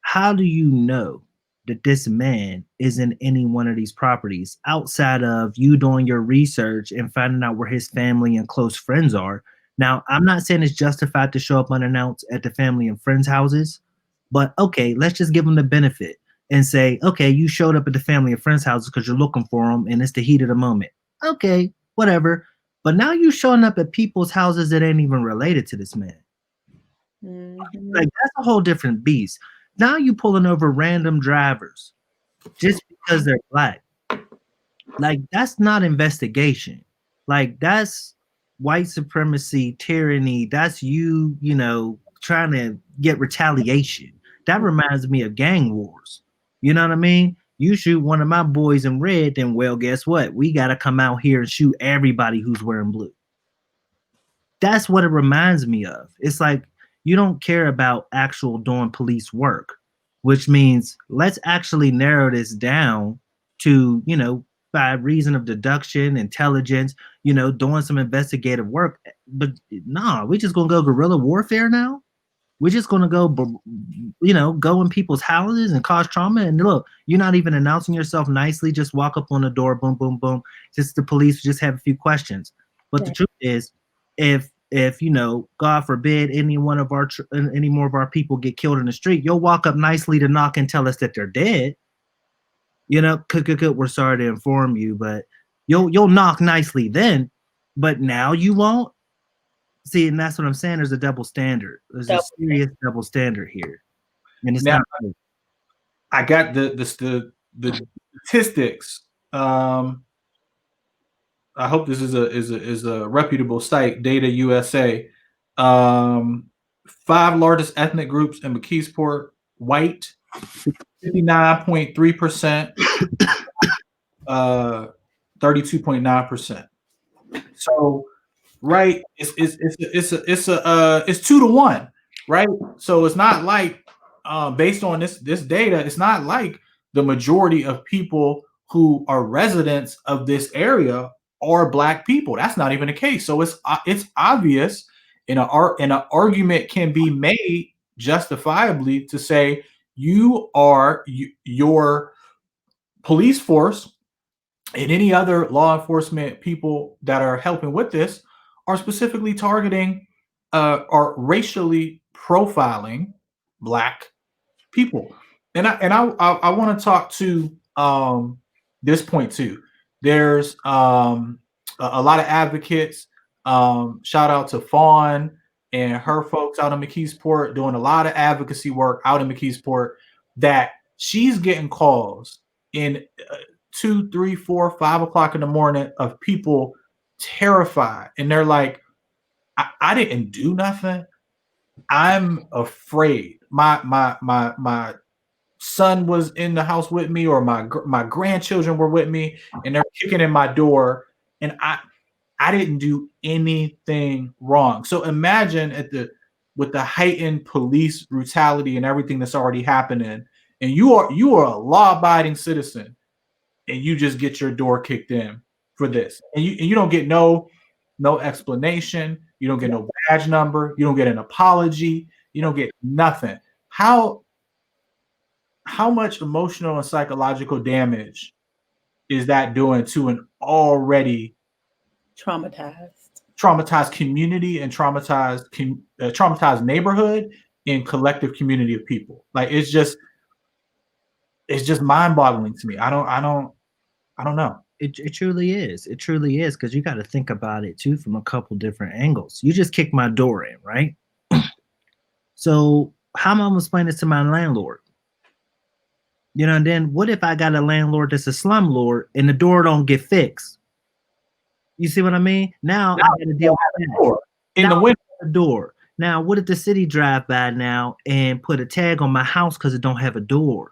How do you know that this man is in any one of these properties outside of you doing your research and finding out where his family and close friends are? Now, I'm not saying it's justified to show up unannounced at the family and friends' houses, but okay, let's just give them the benefit and say, okay, you showed up at the family and friends' houses because you're looking for them and it's the heat of the moment. Okay, whatever. But now you showing up at people's houses that ain't even related to this man. Mm-hmm. Like, that's a whole different beast. Now you pulling over random drivers just because they're black. Like, that's not investigation. Like, that's white supremacy, tyranny. That's you trying to get retaliation. That reminds me of gang wars. You know what I mean? You shoot one of my boys in red, then, well, guess what? We got to come out here and shoot everybody who's wearing blue. That's what it reminds me of. It's like, you don't care about actual doing police work, which means let's actually narrow this down to, by reason of deduction, intelligence, doing some investigative work. But nah, we just going to go guerrilla warfare now? We're just going to go, go in people's houses and cause trauma. And look, you're not even announcing yourself nicely. Just walk up on the door, boom, boom, boom. Just the police just have a few questions. But the truth is, if God forbid any more of our people get killed in the street, you'll walk up nicely to knock and tell us that they're dead. We're sorry to inform you, but you'll knock nicely then. But now you won't. See, and that's what I'm saying. There's a double standard. There's a serious double standard here, and it's not. I got the statistics. I hope this is a reputable site, Data USA. 5 largest ethnic groups in McKeesport: white, 59.3%, 32.9%. So, right, it's 2 to 1, right? So it's not like based on this data, it's not like the majority of people who are residents of this area are black people. That's not even the case. So it's obvious, and an argument can be made justifiably to say your police force and any other law enforcement people that are helping with this are specifically targeting or racially profiling black people. And I want to talk to this point too. There's a lot of advocates. Shout out to Fawn and her folks out in McKeesport doing a lot of advocacy work out in McKeesport, that she's getting calls in 2, 3, 4, 5 o'clock in the morning of people terrified, and they're like, I didn't do nothing. I'm afraid. My son was in the house with me, or my grandchildren were with me, and they're kicking in my door, and I didn't do anything wrong. So imagine with the heightened police brutality and everything that's already happening, and you are a law-abiding citizen, and you just get your door kicked in for this, and you don't get no explanation, you don't get no badge number, you don't get an apology, you don't get nothing. How much emotional and psychological damage is that doing to an already traumatized community and traumatized neighborhood and collective community of people? Like, it's just mind-boggling to me. I don't know. It truly is. It truly is, because you got to think about it too from a couple different angles. You just kicked my door in, right? So how am I gonna explain this to my landlord? You know, and then what if I got a landlord that's a slumlord and the door don't get fixed? You see what I mean? Now I got to deal with that. In the winter, the door. Now, what if the city drive by now and put a tag on my house because it don't have a door?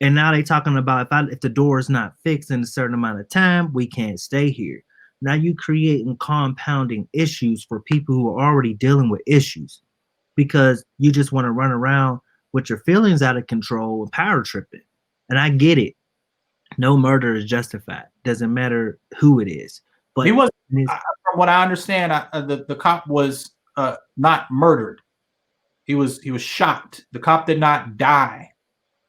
And now they talking about if the door is not fixed in a certain amount of time, we can't stay here. Now you creating compounding issues for people who are already dealing with issues, because you just want to run around with your feelings out of control and power tripping. And I get it. No murder is justified. Doesn't matter who it is. But he was, from what I understand, the cop was not murdered. He was shot. The cop did not die,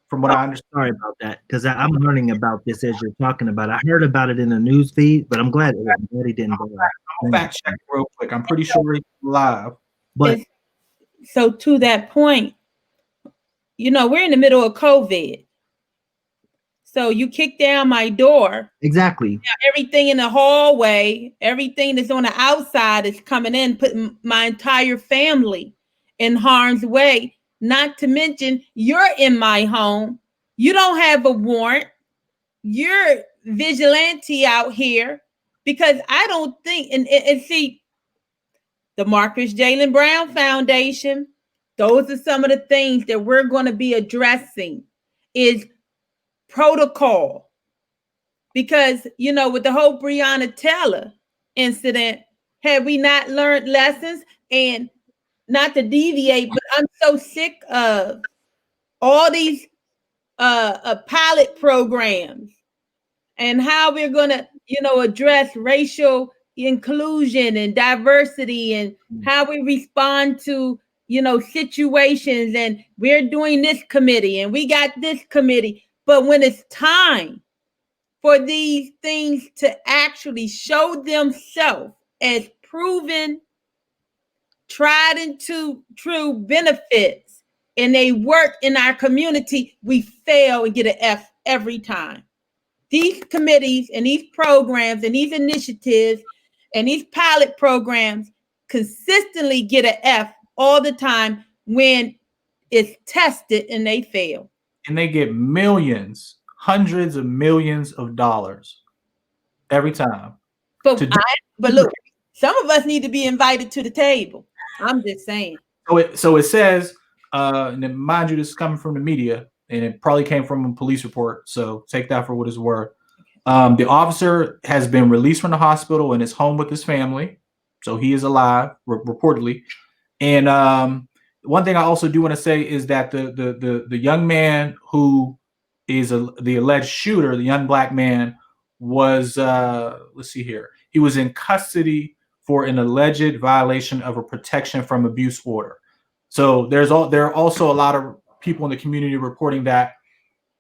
from what I understand. Sorry about that, because I'm learning about this as you're talking about it. I heard about it in the news feed, but I'm glad he didn't die. I'll fact check real quick. I'm pretty sure he's alive. But so to that point, you know, we're in the middle of COVID. So you kick down my door. Exactly. Now everything in the hallway, everything that's on the outside is coming in, putting my entire family in harm's way. Not to mention, you're in my home. You don't have a warrant. You're vigilante out here, because I don't think, and see, the Marcus Jalen Brown Foundation, those are some of the things that we're going to be addressing is protocol. Because, you know, with the whole Breonna Taylor incident, have we not learned lessons? And not to deviate, but I'm so sick of all these pilot programs and how we're going to, you know, address racial inclusion and diversity and how we respond to, you know, situations. And we're doing this committee and we got this committee. But when it's time for these things to actually show themselves as proven, tried and true benefits, and they work in our community, we fail and get an F every time. These committees and these programs and these initiatives and these pilot programs consistently get an F all the time when it's tested and they fail. And they get millions, hundreds of millions of dollars every time. But look, some of us need to be invited to the table. I'm just saying. So it says, and mind you, this is coming from the media, and it probably came from a police report. So take that for what it's worth. The officer has been released from the hospital and is home with his family. So he is alive, reportedly. And one thing I also do want to say is that the young man who is the alleged shooter, the young black man, was let's see here. He was in custody for an alleged violation of a protection from abuse order. So there are also a lot of people in the community reporting that,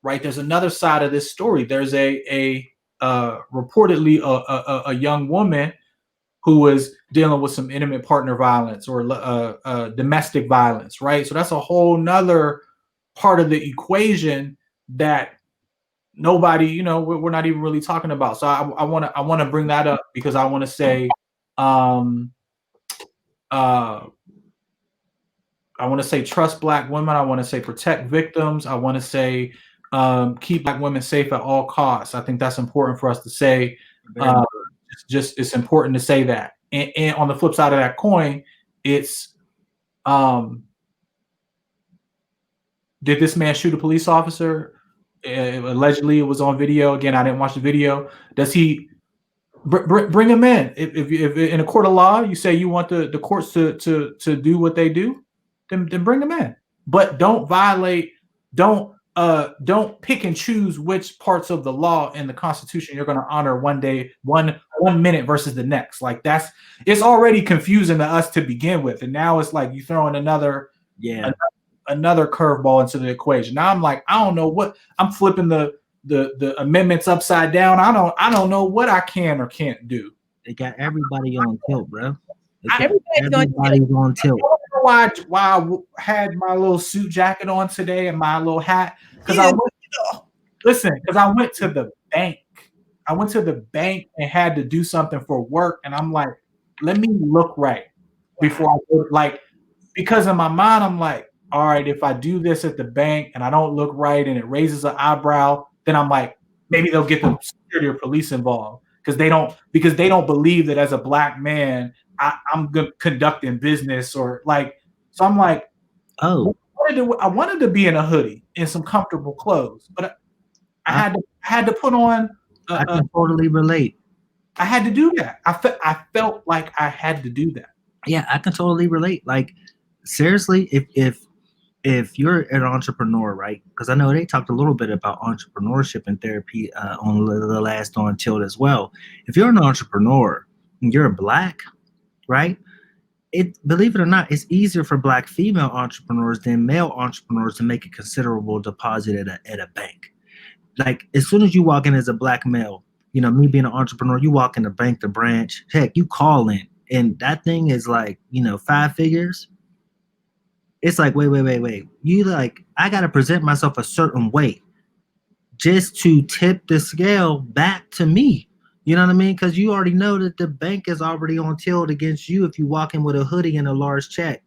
right? There's another side of this story. There's reportedly a young woman who was dealing with some intimate partner violence or domestic violence, right? So that's a whole nother part of the equation that nobody, you know, we're not even really talking about. So I want to bring that up because I want to say, I want to say trust Black women. I want to say protect victims. I want to say keep Black women safe at all costs. I think that's important for us to say. It's important to say that. And on the flip side of that coin, it's did this man shoot a police officer? Allegedly, it was on video. Again, I didn't watch the video. Does he bring them in. If in a court of law you say you want the courts to do what they do, then bring them in. But don't violate, don't pick and choose which parts of the law and the Constitution you're going to honor one day, one minute versus the next. Like it's already confusing to us to begin with, and now it's like you throwing another curveball into the equation. Now I'm like, I don't know what I'm flipping the amendments upside down. I don't know what I can or can't do. They got everybody on tilt, bro. Everybody's on tilt. Why I had my little suit jacket on today and my little hat? Because I went to the bank. I went to the bank and had to do something for work, and I'm like, let me look right before I go. Like, because in my mind, I'm like, all right, if I do this at the bank and I don't look right and it raises an eyebrow, then I'm like, maybe they'll get the security or police involved because they don't believe that as a black man I'm conducting business or like. So I'm like, I wanted to be in a hoodie and some comfortable clothes, but I had to put on. I can totally relate. I had to do that. I felt like I had to do that. Yeah, I can totally relate. Like, seriously, if you're an entrepreneur, right? Because I know they talked a little bit about entrepreneurship and therapy on the last on TiLT as well. If you're an entrepreneur and you're black, right? Believe it or not, it's easier for black female entrepreneurs than male entrepreneurs to make a considerable deposit at a bank. Like, as soon as you walk in as a black male, you know, me being an entrepreneur, you walk in the bank, the branch, heck, you call in, and that thing is like, 5 figures. It's like, wait. You like, I got to present myself a certain way just to tip the scale back to me. You know what I mean? Because you already know that the bank is already on tilt against you if you walk in with a hoodie and a large check.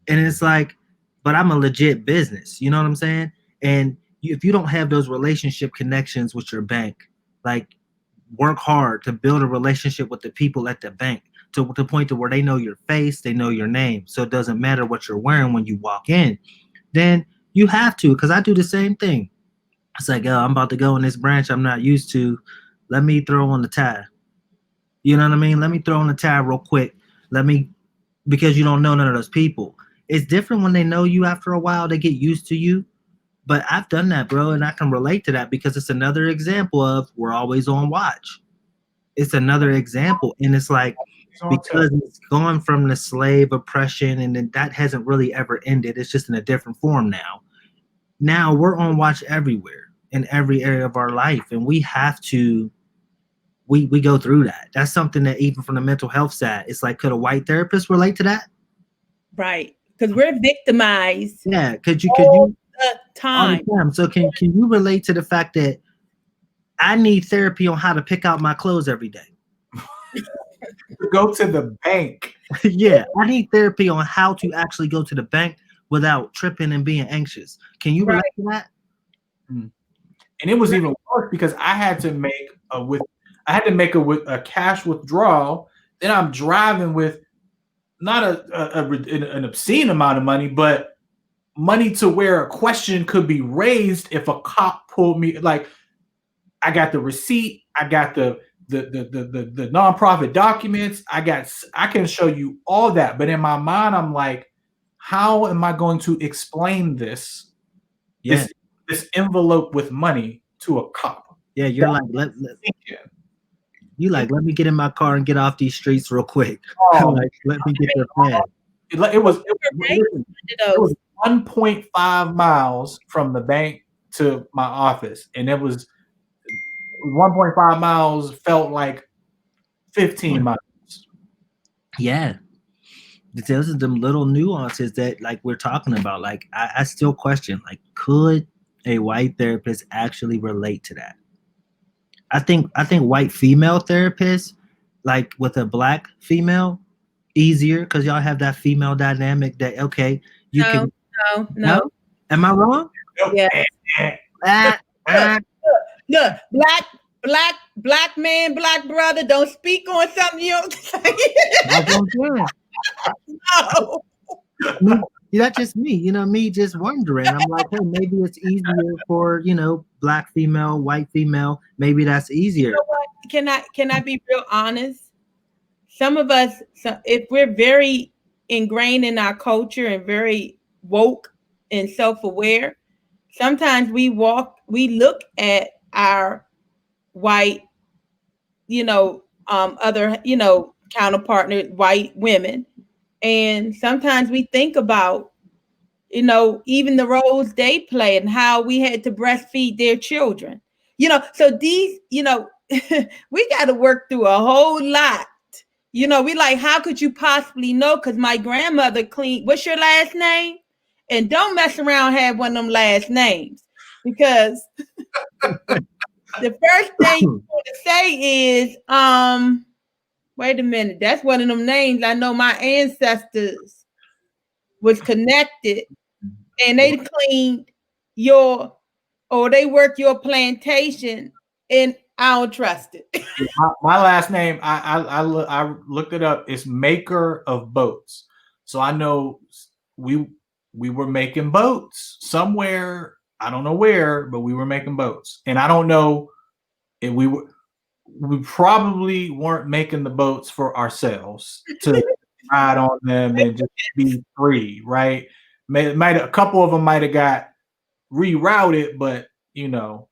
And it's like, but I'm a legit business. You know what I'm saying? And if you don't have those relationship connections with your bank, like, work hard to build a relationship with the people at the bank to the point to where they know your face, they know your name. So it doesn't matter what you're wearing when you walk in. Then you have to, because I do the same thing. It's like, I'm about to go in this branch I'm not used to. Let me throw on the tie. You know what I mean? Let me throw on the tie real quick. Because you don't know none of those people. It's different when they know you after a while, they get used to you. But I've done that, bro, and I can relate to that because it's another example of we're always on watch. It's another example. And it's like, because it's gone from the slave oppression and then that hasn't really ever ended. It's just in a different form now. Now we're on watch everywhere in every area of our life. And we have to, we go through that. That's something that even from the mental health side, it's like, could a white therapist relate to that? Right. Because we're victimized. Yeah. Could you the time. So can you relate to the fact that I need therapy on how to pick out my clothes every day? Go to the bank. Yeah, I need therapy on how to actually go to the bank without tripping and being anxious. Can you relate to that? And it was even worse because I had to make a cash withdrawal. Then I'm driving with not an obscene amount of money, but money to where a question could be raised if a cop pulled me. Like, I got the receipt, I got the nonprofit documents, I can show you all that. But in my mind, I'm like, how am I going to explain this? Yeah. This envelope with money to a cop? Yeah, you're like, let me get in my car and get off these streets real quick. Like, let me get your plan. It was 1.5 miles from the bank to my office, and it was 1.5 miles felt like 15 miles. Yeah. Those are them little nuances that, like, we're talking about. Like, I still question, like, could a white therapist actually relate to that? I think white female therapists, like with a black female, easier because y'all have that female dynamic that, okay, you can. No. Am I wrong? Yeah. Look, black man, black brother, don't speak on something you don't say. No. That's just me, me just wondering. I'm like, hey, maybe it's easier for, black female, white female, maybe that's easier. You know what? Can I be real honest? Some of us, if we're very ingrained in our culture and very woke and self-aware, sometimes we look at our white, other, counterpart, white women, and sometimes we think about, even the roles they play and how we had to breastfeed their children. So these, we got to work through a whole lot. We like, how could you possibly know? Because my grandmother cleaned. What's your last name? And don't mess around, have one of them last names, because the first thing you want to say is, wait a minute, that's one of them names. I know my ancestors was connected, and they cleaned they worked your plantation, and I don't trust it. My last name, I looked it up. It's maker of boats. So I know we were making boats somewhere. I don't know where, but we were making boats, and I don't know if we probably weren't making the boats for ourselves to ride on them and just be free, right? A couple of them might have got rerouted, but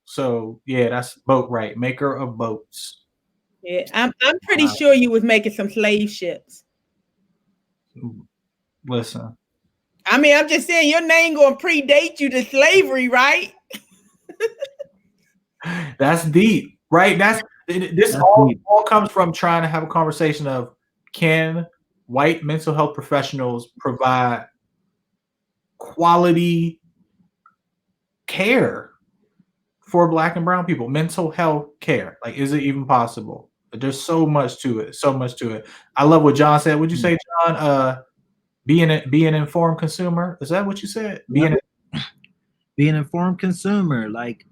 so yeah, that's Boatwright, maker of boats. Yeah, I'm pretty sure you was making some slave ships. Listen, I mean, I'm just saying your name gonna predate you to slavery, right? that's deep, right? This all comes from trying to have a conversation of, can white mental health professionals provide quality care for Black and brown people, mental health care? Like, is it even possible? There's so much to it. I love what John said. Would you say, John? Be an informed consumer. Is that what you said? Be an informed consumer. Like,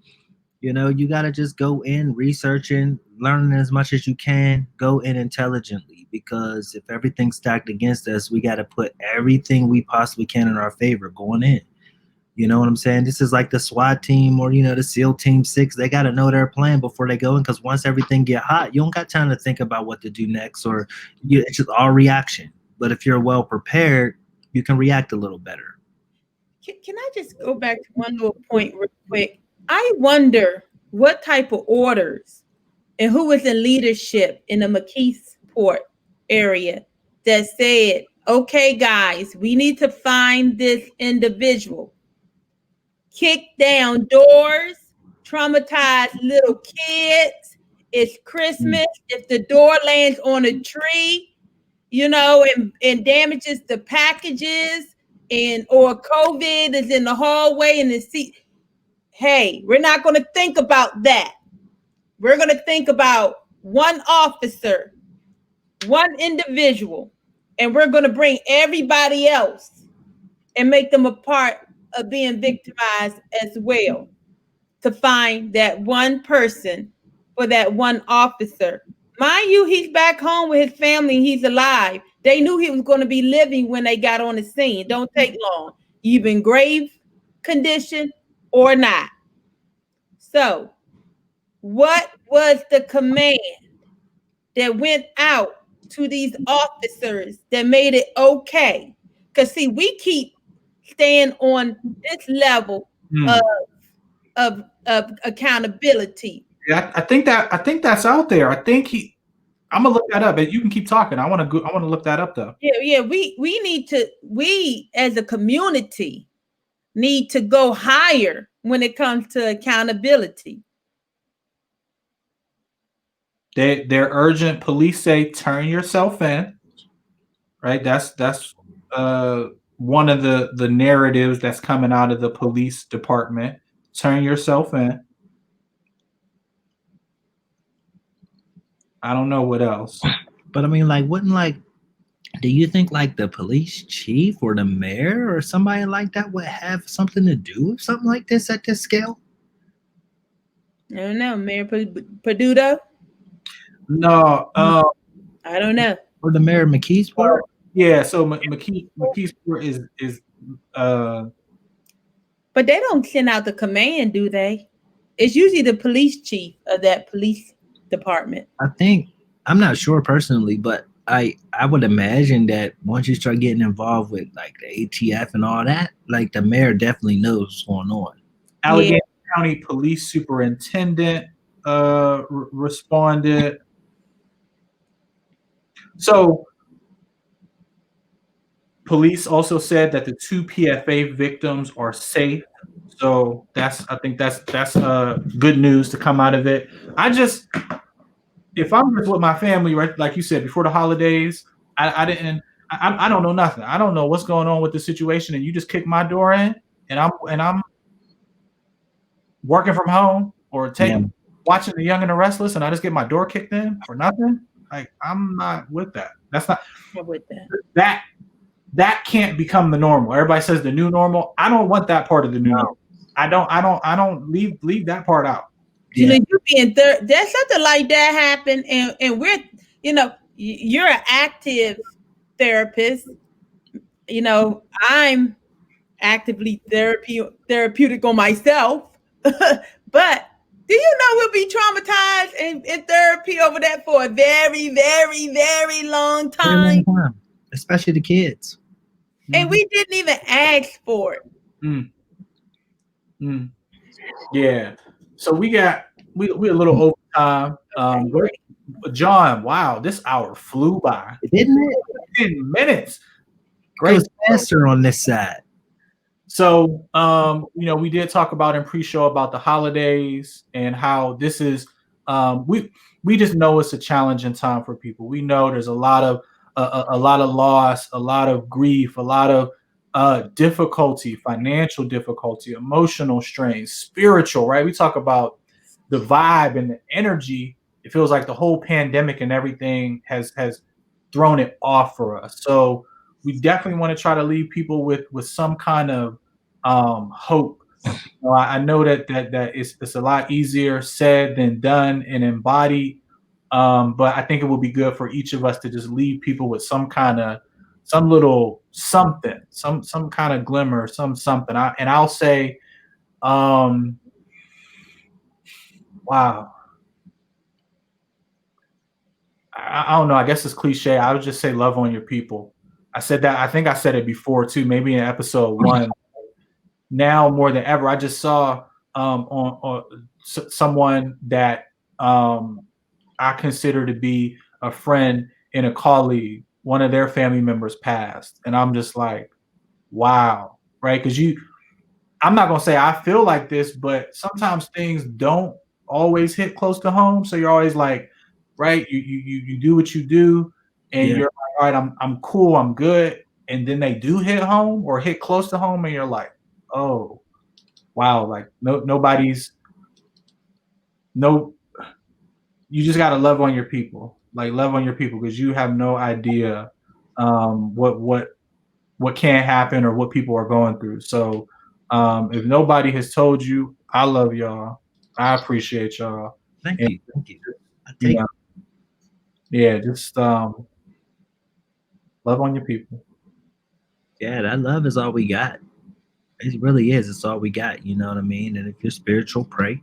you got to just go in researching, learning as much as you can, go in intelligently, because if everything's stacked against us, we got to put everything we possibly can in our favor going in. You know what I'm saying? This is like the SWAT team or, the SEAL Team 6. They got to know their plan before they go in, because once everything get hot, you don't got time to think about what to do next, or it's just all reaction. But if you're well prepared, you can react a little better. Can I just go back to one little point real quick? I wonder what type of orders and who was in leadership in the McKeesport area that said, okay, guys, we need to find this individual, kick down doors, traumatize little kids. It's Christmas. If the door lands on a tree, and damages the packages, or COVID is in the hallway and the seat. Hey, we're not going to think about that. We're going to think about one officer, one individual, and we're going to bring everybody else and make them a part of being victimized as well, to find that one person for that one officer. Mind you, he's back home with his family. He's alive. They knew he was going to be living when they got on the scene. Don't take long. You've been grave condition or not. So, what was the command that went out to these officers that made it okay? Because see, we keep staying on this level of accountability. Yeah, I think that's out there. I'm gonna look that up, but you can keep talking. I want to look that up though. Yeah. We as a community need to go higher when it comes to accountability. They're urgent. Police say turn yourself in. Right. That's one of the narratives that's coming out of the police department. Turn yourself in. I don't know what else. But I mean, do you think the police chief or the mayor or somebody like that would have something to do with something like this at this scale? I don't know, Mayor Peduto. No, I don't know. Or the mayor of McKeesport? Yeah, so McKeesport is But they don't send out the command, do they? It's usually the police chief of that police department. I think, I'm not sure personally, but I would imagine that once you start getting involved with like the ATF and all that, like the mayor definitely knows what's going on. Allegheny County Police Superintendent responded. So police also said that the 2 PFA victims are safe. So I think that's good news to come out of it. If I'm just with my family, right, like you said, before the holidays, I don't know nothing. I don't know what's going on with the situation, and you just kick my door in, and I'm working from home or watching The Young and the Restless, and I just get my door kicked in for nothing. Like, I'm not with that. That's not with that. That can't become the normal. Everybody says the new normal. I don't want that part of the new normal. I don't leave that part out. You know, you being there's something like that happen, and we're, you know, you're an active therapist. You know, I'm actively therapeutic on myself, but do you know we'll be traumatized in therapy over that for a very, very, very long time? Especially the kids. And we didn't even ask for it. Yeah. So we a little overtime. John, wow, this hour flew by. Didn't it? 10 minutes. Great. It was faster on this side. So, you know, we did talk about in pre-show about the holidays and how this is, we just know it's a challenging time for people. We know there's a lot of loss, a lot of grief, a lot of difficulty, financial difficulty, emotional strain, spiritual, right? We talk about the vibe and the energy. It feels like the whole pandemic and everything has thrown it off for us. So we definitely want to try to leave people with some kind of hope. You know, I know that it's a lot easier said than done and embodied, but I think it would be good for each of us to just leave people with some little something, some kind of glimmer, something. I'll say, wow. I don't know. I guess it's cliche. I would just say love on your people. I said that. I think I said it before too, maybe in episode 1. Now more than ever, I just saw on someone that I consider to be a friend and a colleague. One of their family members passed, and I'm just like, wow, right? Because I'm not gonna say I feel like this, but sometimes things don't always hit close to home. So you're always like, right? You do what you do, and you're like, all right, I'm cool, I'm good. And then they do hit home or hit close to home, and you're like, oh, wow, like you just gotta love on your people. Like, love on your people, because you have no idea what can happen or what people are going through. So if nobody has told you, I love y'all. I appreciate y'all. Thank you. Yeah, just love on your people. Yeah, that love is all we got. It really is. It's all we got. You know what I mean? And if you're spiritual, pray.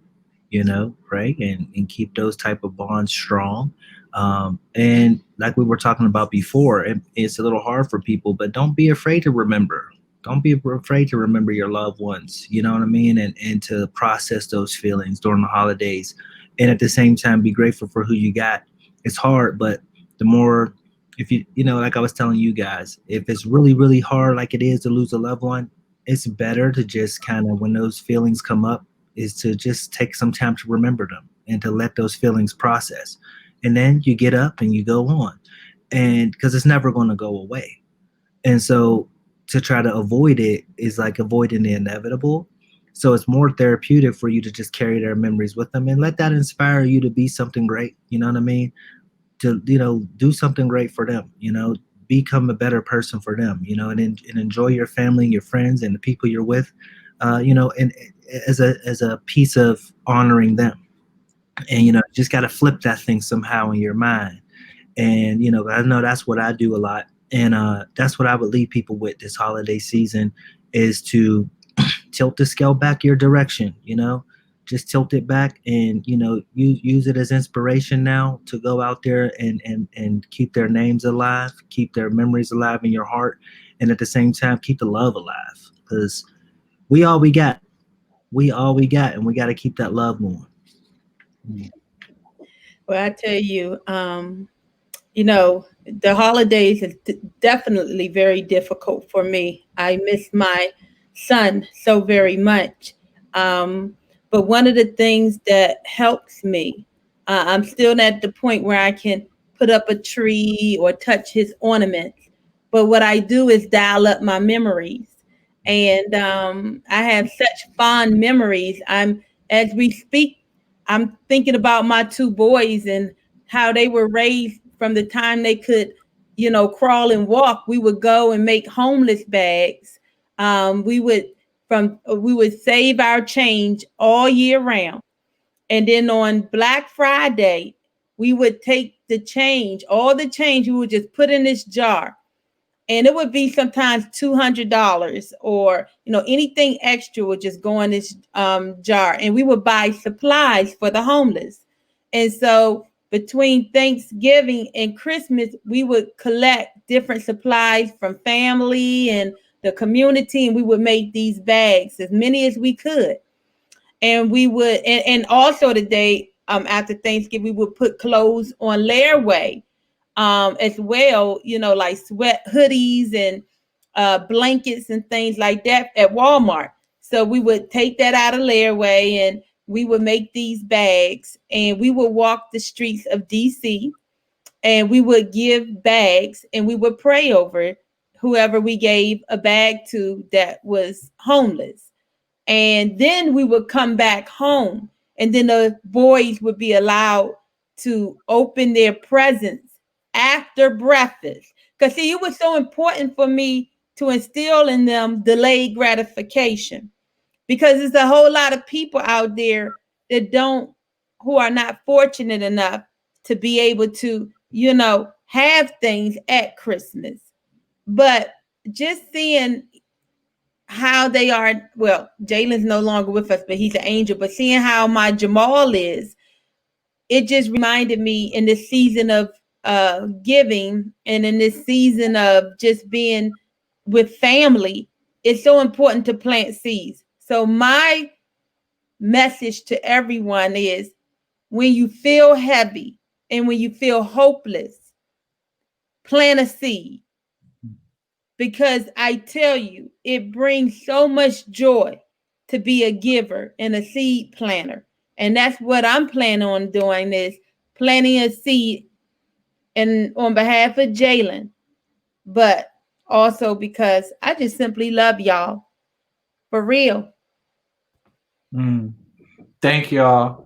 You know, pray and keep those type of bonds strong. And like we were talking about before, it's a little hard for people, but don't be afraid to remember. Don't be afraid to remember your loved ones. You know what I mean? And to process those feelings during the holidays. And at the same time, be grateful for who you got. It's hard, but the more, if you know, like I was telling you guys, if it's really, really hard, like it is to lose a loved one, it's better to just kind of, when those feelings come up, is to just take some time to remember them and to let those feelings process. And then you get up and you go on, and because it's never going to go away. And so to try to avoid it is like avoiding the inevitable. So it's more therapeutic for you to just carry their memories with them and let that inspire you to be something great. You know what I mean? To, you know, do something great for them, you know, become a better person for them, you know, and enjoy your family and your friends and the people you're with, you know, and as a piece of honoring them. And, you know, just got to flip that thing somehow in your mind. And, you know, I know that's what I do a lot. And that's what I would leave people with this holiday season, is to tilt the scale back your direction, you know, just tilt it back and use it as inspiration now to go out there and keep their names alive, keep their memories alive in your heart, and at the same time keep the love alive, because we all we got, and we got to keep that love going. Well, I tell you, the holidays is definitely very difficult for me. I miss my son so very much. But one of the things that helps me, I'm still at the point where I can put up a tree or touch his ornaments. But what I do is dial up my memories. And I have such fond memories. As we speak, I'm thinking about my two boys and how they were raised from the time they could, crawl and walk. We would go and make homeless bags. We would save our change all year round. And then on Black Friday, we would take the change, all the change, we would just put in this jar. And it would be sometimes $200 or anything extra would just go in this jar, and we would buy supplies for the homeless. And so between Thanksgiving and Christmas, we would collect different supplies from family and the community, and we would make these bags, as many as we could. And we would, and also the day after Thanksgiving, we would put clothes on layaway as well, like sweat hoodies and blankets and things like that at Walmart. So we would take that out of layaway and we would make these bags, and we would walk the streets of DC, and we would give bags, and we would pray over whoever we gave a bag to that was homeless. And then we would come back home, and then the boys would be allowed to open their presents after breakfast. Because see, it was so important for me to instill in them delayed gratification, because there's a whole lot of people out there who are not fortunate enough to be able to, have things at Christmas. But just seeing how they are, well, Jalen's no longer with us, but he's an angel. But seeing how my Jamal is, it just reminded me in this season of giving, and in this season of just being with family, it's so important to plant seeds. So my message to everyone is, when you feel heavy and when you feel hopeless, plant a seed. Because I tell you, it brings so much joy to be a giver and a seed planter. And that's what I'm planning on doing, is planting a seed, and on behalf of Jalen, but also because I just simply love y'all. For real. Thank y'all.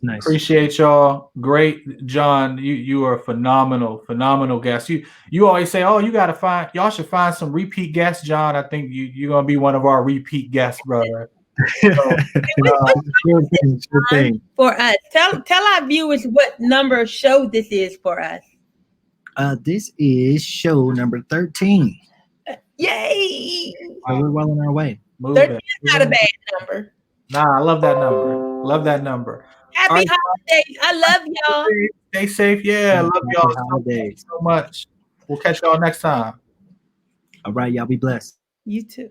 Nice. Appreciate y'all. Great, John. You are a phenomenal guest. You always say, oh, y'all should find some repeat guests, John. I think you're gonna be one of our repeat guests, brother. So, sure thing. For us, tell our viewers what number show this is for us. This is show number 13. Yay! We're well on our way. 13 is not a bad number. Nah, I love that number. Love that number. Happy holidays. I love y'all. Stay safe. Yeah, I love y'all. Thank you so much. We'll catch y'all next time. All right, y'all be blessed. You too.